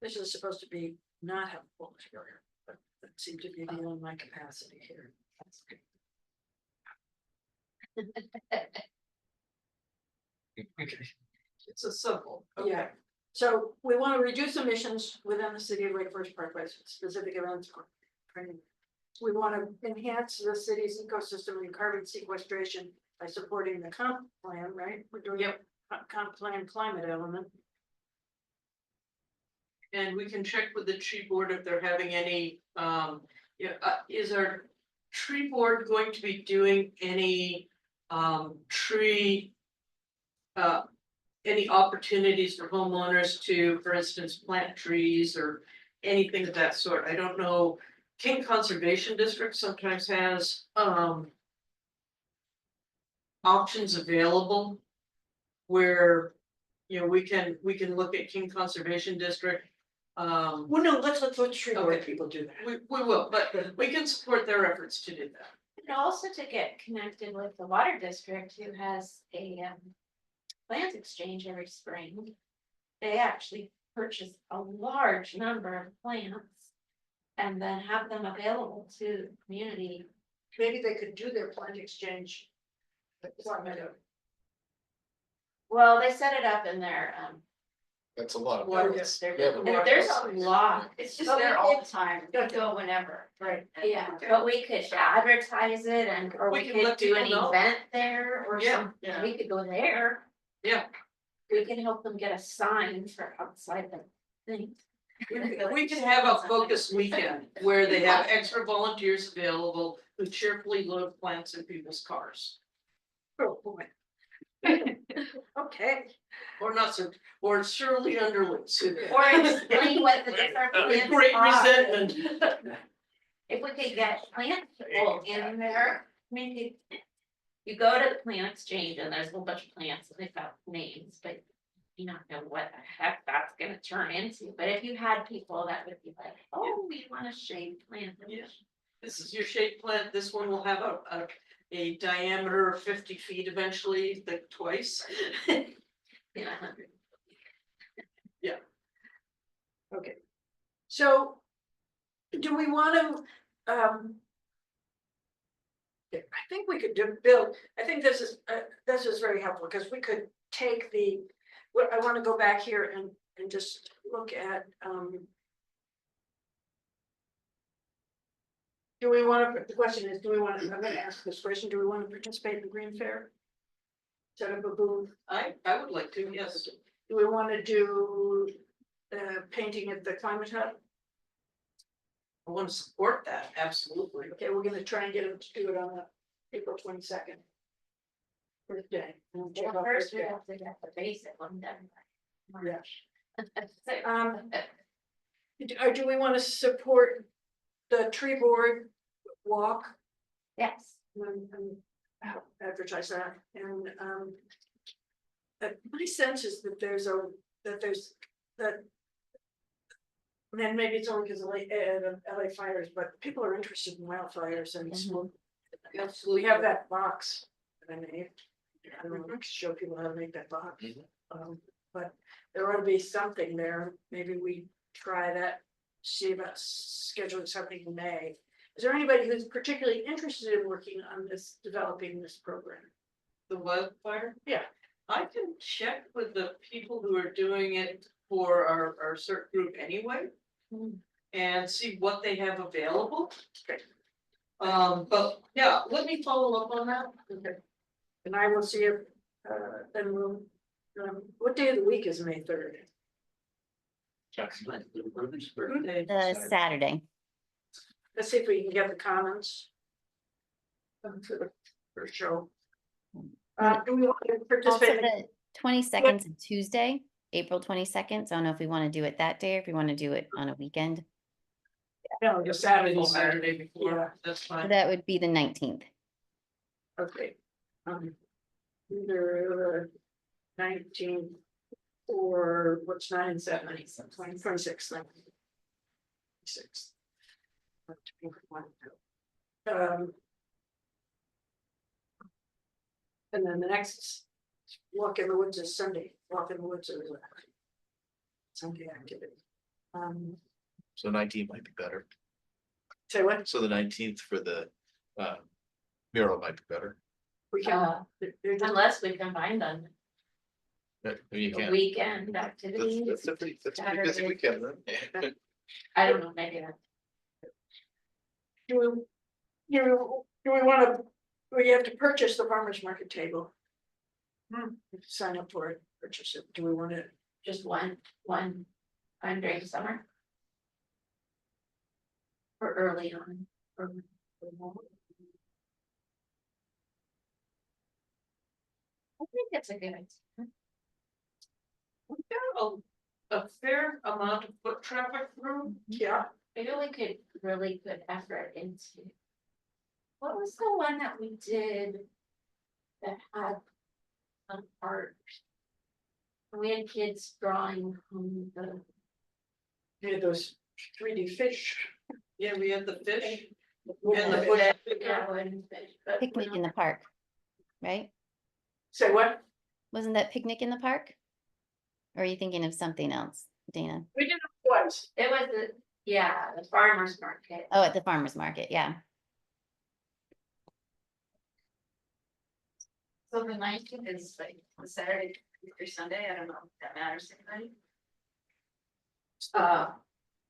Speaker 1: this is supposed to be not helpful here, but that seemed to be beyond my capacity here. That's good.
Speaker 6: It's a simple.
Speaker 1: Yeah. So we want to reduce emissions within the city of Lake Forest Parkway, specific events for training. We want to enhance the city's ecosystem and carbon sequestration by supporting the comp plan, right? We're doing comp plan climate element.
Speaker 6: And we can check with the tree board if they're having any, is our tree board going to be doing any, tree. Any opportunities for homeowners to, for instance, plant trees or anything of that sort? I don't know. King Conservation District sometimes has, options available. Where, we can look at King Conservation District.
Speaker 1: Well, no, let's let tree board
Speaker 6: Okay.
Speaker 1: people do that.
Speaker 6: We will, but we can support their efforts to do that.
Speaker 5: And also to get connected with the water district who has a plant exchange every spring. They actually purchase a large number of plants. And then have them available to the community.
Speaker 1: Maybe they could do their plant exchange.
Speaker 5: Well, they set it up in their
Speaker 9: That's a lot of.
Speaker 6: Water
Speaker 9: bullets.
Speaker 5: their-
Speaker 9: Yeah, but
Speaker 5: and there's a lot.
Speaker 7: It's just
Speaker 5: But we
Speaker 7: there all
Speaker 5: could-
Speaker 7: the time, go whenever.
Speaker 1: Right.
Speaker 5: Yeah, but we could advertise it or
Speaker 6: We
Speaker 5: we
Speaker 6: can
Speaker 5: could
Speaker 6: let
Speaker 5: do an
Speaker 6: people know.
Speaker 5: event there or
Speaker 6: Yeah,
Speaker 5: something.
Speaker 1: yeah.
Speaker 5: We could go there.
Speaker 6: Yeah.
Speaker 5: we can help them get a sign for outside the thing.
Speaker 6: We can have a focus weekend where they have extra volunteers available who cheerfully load plants in people's cars.
Speaker 1: Oh, boy. Okay,
Speaker 6: Or not so, or Shirley Underwood's.
Speaker 5: Or explain what the different plants
Speaker 6: Great
Speaker 5: are.
Speaker 6: resentment.
Speaker 5: If we could get plant people in there, maybe. You go to the plant exchange and there's a whole bunch of plants and they've got names, but you don't know what the heck that's gonna turn into. But if you had people that would be like, oh, we want a shade plant.
Speaker 6: Yeah. This is your shade plant. This one will have a diameter of 50 feet eventually, like twice.
Speaker 5: Yeah, 100.
Speaker 1: okay. So do we want to, I think we could build, I think this is very helpful because we could take I want to go back here and just look at, do we want to, the question is, I'm going to ask this question, do we want to participate in the Green Fair? Set up a booth?
Speaker 6: I would like to, yes.
Speaker 1: Do we want to do painting at the Climate Hub?
Speaker 6: I want to support that, absolutely.
Speaker 1: Okay, we're gonna try and get them to do it on April 22nd. First day. And we'll check
Speaker 5: Well,
Speaker 1: out
Speaker 5: first we
Speaker 1: day.
Speaker 5: have to get the basic one done.
Speaker 1: Yeah.
Speaker 5: So,
Speaker 1: Do we want to support the tree board walk
Speaker 5: yes,
Speaker 1: and advertise that? And my sense is that and then maybe it's only because of LA fires, but people are interested in wildfires and we have that box that I made. I don't know, show people how to make that box. But there ought to be something there. Maybe we try that, see about scheduling something in May. Is there anybody who's particularly interested in working on developing this program?
Speaker 6: The wildfire?
Speaker 1: Yeah.
Speaker 6: I can check with the people who are doing it for our CERT group anyway. And see what they have available.
Speaker 1: Okay.
Speaker 6: But yeah, let me follow up on that.
Speaker 1: Okay. And I will see if, then we'll, what day of the week is May 3rd?
Speaker 8: The Saturday.
Speaker 1: Let's see if we can get the comments. For the first show. Do we want to
Speaker 8: Also,
Speaker 1: participate?
Speaker 8: the 22nd is a Tuesday, April 22nd. So I don't know if we want to do it that day or if we want to do it on a weekend.
Speaker 1: No, just Saturday.
Speaker 6: Saturday before,
Speaker 1: Yeah.
Speaker 6: that's
Speaker 8: So
Speaker 6: fine.
Speaker 8: that would be the 19th.
Speaker 1: Okay. Either 19 or what's 9 and 7? 26. 26. And then the next walk in the woods is Sunday. Walk in the woods is Sunday activity.
Speaker 9: So 19 might be better.
Speaker 1: Say what?
Speaker 9: So the 19th for the mural might be better.
Speaker 1: We can. they're just-
Speaker 5: unless we combine them,
Speaker 9: But you
Speaker 5: the
Speaker 9: can't.
Speaker 5: weekend
Speaker 9: That's
Speaker 5: activities.
Speaker 9: a pretty busy
Speaker 5: Saturday.
Speaker 9: weekend then.
Speaker 5: I don't know, maybe that.
Speaker 1: Do we want to, we have to purchase the farmer's market table? Sign up for it, purchase it. Do we want to?
Speaker 5: Just one time during summer. Or early on. I think that's a good idea.
Speaker 6: We've got a fair amount of foot traffic through.
Speaker 1: Yeah.
Speaker 5: Maybe we could really put effort into. What was the one that we did? That had some art. We had kids drawing on the.
Speaker 1: We had those 3D fish.
Speaker 6: Yeah, we had the fish.
Speaker 1: And
Speaker 6: the
Speaker 1: the
Speaker 6: bush.
Speaker 5: Yeah, wooden fish, but we're
Speaker 8: Picnic in
Speaker 5: not-
Speaker 8: the park, right?
Speaker 1: Say what?
Speaker 8: Wasn't that picnic in the park? Or are you thinking of something else, Dana?
Speaker 1: We did it twice.
Speaker 5: It was the farmer's market.
Speaker 8: Oh, at the farmer's market, yeah.
Speaker 7: So the 19th is like the Saturday or Sunday, I don't know if that matters to anybody.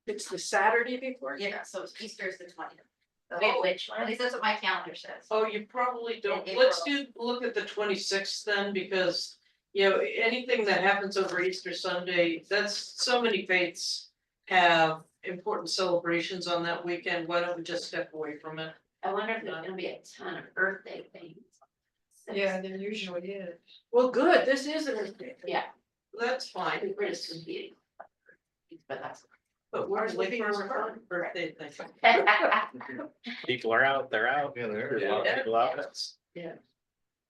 Speaker 1: It's the Saturday before.
Speaker 7: Yeah, so Easter is the 20th.
Speaker 5: Wait, which
Speaker 7: At
Speaker 5: one?
Speaker 7: least that's what my calendar says.
Speaker 6: Oh, you probably don't.
Speaker 7: In
Speaker 6: Let's
Speaker 7: April.
Speaker 6: look at the 26th then, because you know, anything that happens over Easter Sunday, that's, so many faiths have important celebrations on that weekend. Why don't we just step away from it?
Speaker 5: I wonder if there's gonna be a ton of birthday things.
Speaker 4: Yeah, there usually is.
Speaker 1: Well, good, this is an estate.
Speaker 5: Yeah.
Speaker 6: That's fine,
Speaker 5: We're just competing. But that's.
Speaker 6: but we're
Speaker 1: Ours will be
Speaker 6: late for
Speaker 1: more
Speaker 6: our
Speaker 1: fun.
Speaker 6: birthday thing.
Speaker 2: People are out, they're out.
Speaker 9: Yeah, there.
Speaker 2: There's a lot of
Speaker 6: Yeah.
Speaker 2: people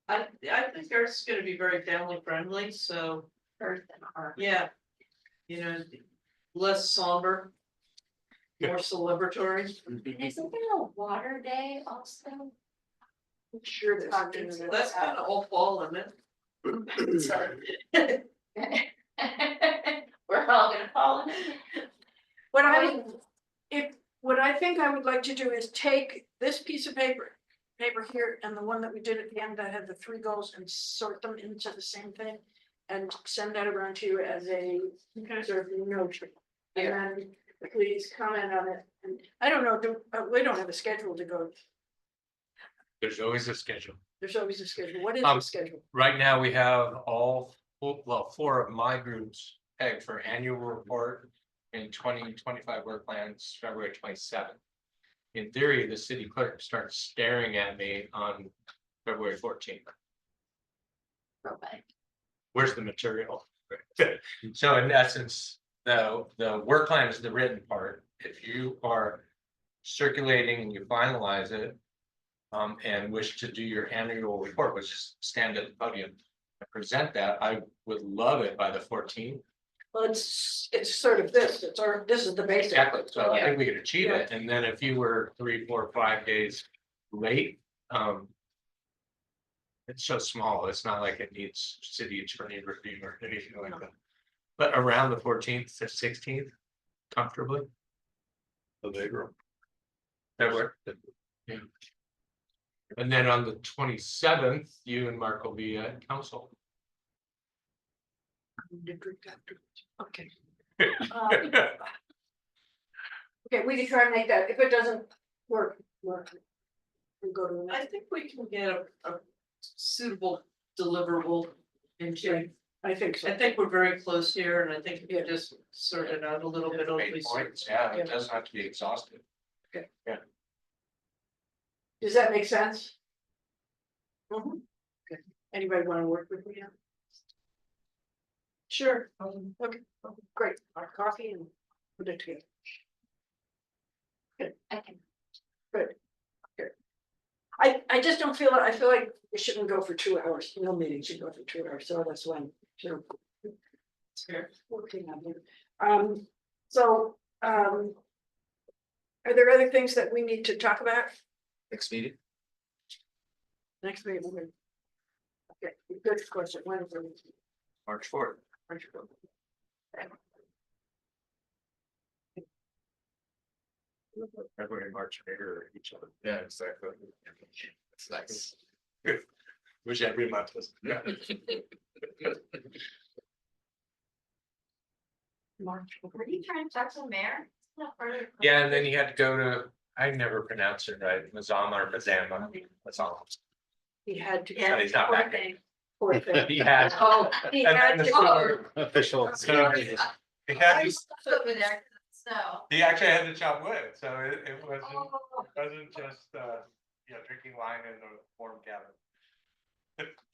Speaker 2: out.
Speaker 6: I think ours is gonna be very family friendly, so,
Speaker 5: Earth and art.
Speaker 6: yeah. You know, less somber. More celebratory.
Speaker 5: And isn't there a water day also?
Speaker 1: I'm sure there's.
Speaker 6: That's kind of all fall, isn't it?
Speaker 5: Sorry. We're all gonna fall in it.
Speaker 1: What I think I would like to do is take this piece of paper here, and the one that we did at the end that had the 3 goals, and sort them into the same thing. And send that around to you as a sort of note. And then please comment on it, and I don't know, we don't have a schedule to go,
Speaker 3: There's always a schedule.
Speaker 1: there's always a schedule, what is
Speaker 3: Um,
Speaker 1: the schedule?
Speaker 3: Right now, we have well, 4 of my groups pegged for annual report in 2025 work plans, February 27th. In theory, the city clerk starts staring at me on February 14th.
Speaker 5: Okay.
Speaker 3: Where's the material? So in essence, the work plan is the written part. If you are circulating and you finalize it. And wish to do your annual report, which is stand at the podium and present that, I would love it by the 14th.
Speaker 1: Well, it's sort of this, this is the basic.
Speaker 3: Exactly, so I think we could achieve it, and then if you were 3, 4, 5 days late, it's so small, it's not like it needs city attorney review or anything like that. But around the 14th to 16th, comfortably.
Speaker 2: The big room.
Speaker 3: That work? Yeah. And then on the 27th, you and Mark will be at council.
Speaker 1: Okay. Okay, we can try and make that, if it doesn't work, we'll go to the
Speaker 6: I
Speaker 1: next.
Speaker 6: think we can get a suitable deliverable in shape.
Speaker 1: I think so.
Speaker 6: I think we're very close here, and I think if you just sort it out a little bit. it'll be
Speaker 3: Great points, yeah, it doesn't have to be exhaustive.
Speaker 1: Does that make sense? Mhm. Okay, anybody wanna work with me on? Sure, okay, great, our coffee and put it together.
Speaker 5: I can.
Speaker 1: I just don't feel, I feel like it shouldn't go for 2 hours, no meeting should go for 2 hours, so that's when, sure. It's fair, working on it. So, are there other things that we need to talk about
Speaker 9: Next meeting?
Speaker 1: next meeting? Okay, good question, when is it?
Speaker 3: March 4th. February, March, mirror each other.
Speaker 9: Yeah, exactly. It's nice.
Speaker 3: Wish every month was.
Speaker 1: March.
Speaker 7: Were you trying to talk to the mayor?
Speaker 3: Yeah, and then you had to go to, I never pronounce it right, Mazama or Mazama, Mazama.
Speaker 1: He had to.
Speaker 3: But he's not back.
Speaker 1: Poor thing.
Speaker 3: He had.
Speaker 1: Oh, he
Speaker 3: And
Speaker 1: had
Speaker 3: then the
Speaker 1: to.
Speaker 3: sewer-
Speaker 2: Official.
Speaker 3: So, he had,
Speaker 7: Over there, so.
Speaker 3: he actually had to chop wood, so it wasn't,
Speaker 1: Oh.
Speaker 3: wasn't just, drinking wine in a warm cabin.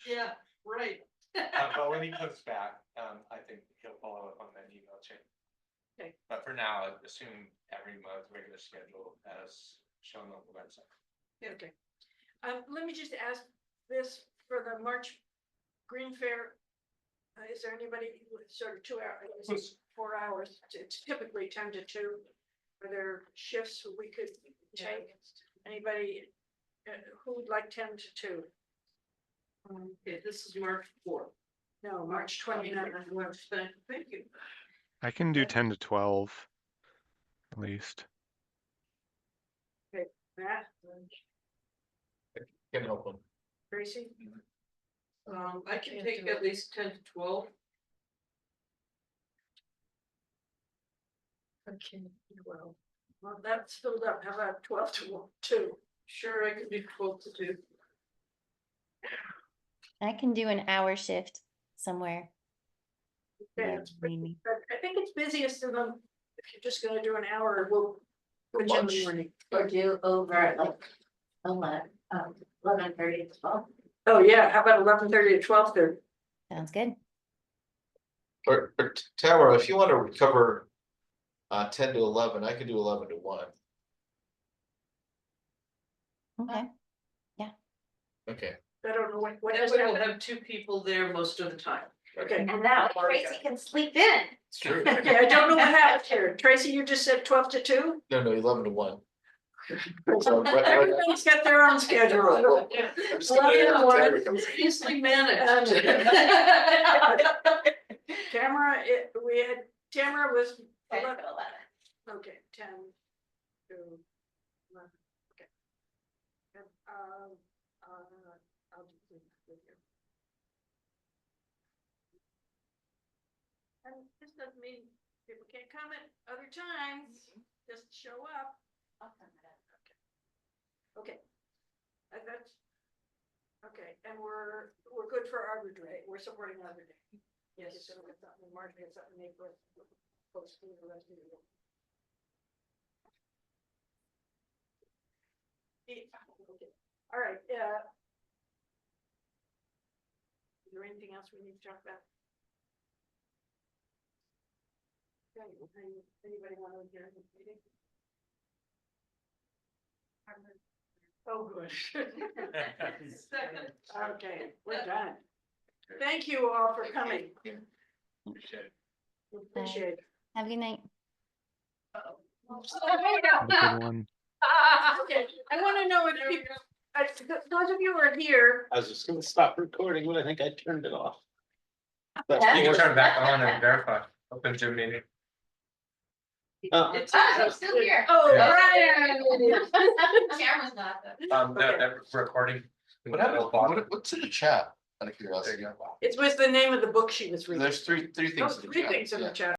Speaker 6: Yeah, right.
Speaker 3: But when he comes back, I think he'll follow up on that email chain.
Speaker 1: Okay.
Speaker 3: But for now, I assume every month, regular schedule as shown on the website.
Speaker 1: Okay. Let me just ask this for the March Green Fair. Is there anybody with sort of 2 hours, 4 hours? It's typically 10 to 2. Are there shifts we could take? Anybody who would like 10 to 2?
Speaker 6: Okay, this is March 4th.
Speaker 1: No, March 29th.
Speaker 6: Thank you.
Speaker 10: I can do 10 to 12 at least.
Speaker 1: Matt,
Speaker 9: Can help them.
Speaker 1: Tracy?
Speaker 6: I can take at least 10 to 12.
Speaker 1: Okay, well, that's filled up. How about 12 to 2?
Speaker 6: Sure, I can do 12 to 2.
Speaker 8: I can do an hour shift, somewhere.
Speaker 1: Yeah,
Speaker 8: Yeah,
Speaker 1: it's pretty-
Speaker 8: maybe.
Speaker 1: I think it's busiest in them, if you're just gonna do an hour, we'll put you in the morning.
Speaker 7: Or do over at like 11:30 to 12.
Speaker 1: Oh, yeah, how about 11:30 to 12:30?
Speaker 8: Sounds good.
Speaker 9: Or Tamara, if you want to cover 10 to 11, I can do 11 to 1.
Speaker 8: Okay.
Speaker 9: Okay.
Speaker 1: I don't know what
Speaker 6: And
Speaker 1: has
Speaker 6: we will
Speaker 1: happened.
Speaker 6: have 2 people there most of the time.
Speaker 1: Okay,
Speaker 7: And that way Tracy can sleep in.
Speaker 9: It's true.
Speaker 1: okay, I don't know what happened here. Tracy, you just said 12 to 2?
Speaker 9: No, 11 to 1. So, right-
Speaker 1: Everybody's got their own schedule.
Speaker 9: I'm just gonna-
Speaker 1: 11 to 1.
Speaker 9: Tamara comes in.
Speaker 6: Easily managed.
Speaker 1: Tamara, we had, Tamara was
Speaker 7: 10 to
Speaker 1: 11,
Speaker 7: 11.
Speaker 1: okay, 10 to 11, okay. And, I'll just leave it with you. And this doesn't mean people can't come at other times, just show up. Okay. That's, okay, and we're good for Arbor Day, we're supporting Arbor Day. Yes, so we got something in March, we got something in April, post the rest of the year. Okay. All right, is there anything else we need to talk about? Okay, anybody want to adjourn the meeting? Oh, good. Okay, we're done. Thank you all for coming. Appreciate it.
Speaker 8: Have a good night.
Speaker 10: Have a good one.
Speaker 1: Okay, I want to know if people, those of you who are here,
Speaker 2: I was just gonna stop recording, but I think I turned it off.
Speaker 3: You can turn it back on and verify, open Zoom meeting.
Speaker 7: Oh, I'm still here.
Speaker 1: oh,
Speaker 3: Yeah.
Speaker 1: Brian.
Speaker 7: Camera's not though.
Speaker 3: That recording.
Speaker 9: What's in the chat? Out of curiosity.
Speaker 1: It's with the name of the book she was reading.
Speaker 9: There's three
Speaker 1: Oh,
Speaker 9: things. in the
Speaker 1: three
Speaker 9: chat,
Speaker 1: things in the
Speaker 9: yeah.
Speaker 1: chat.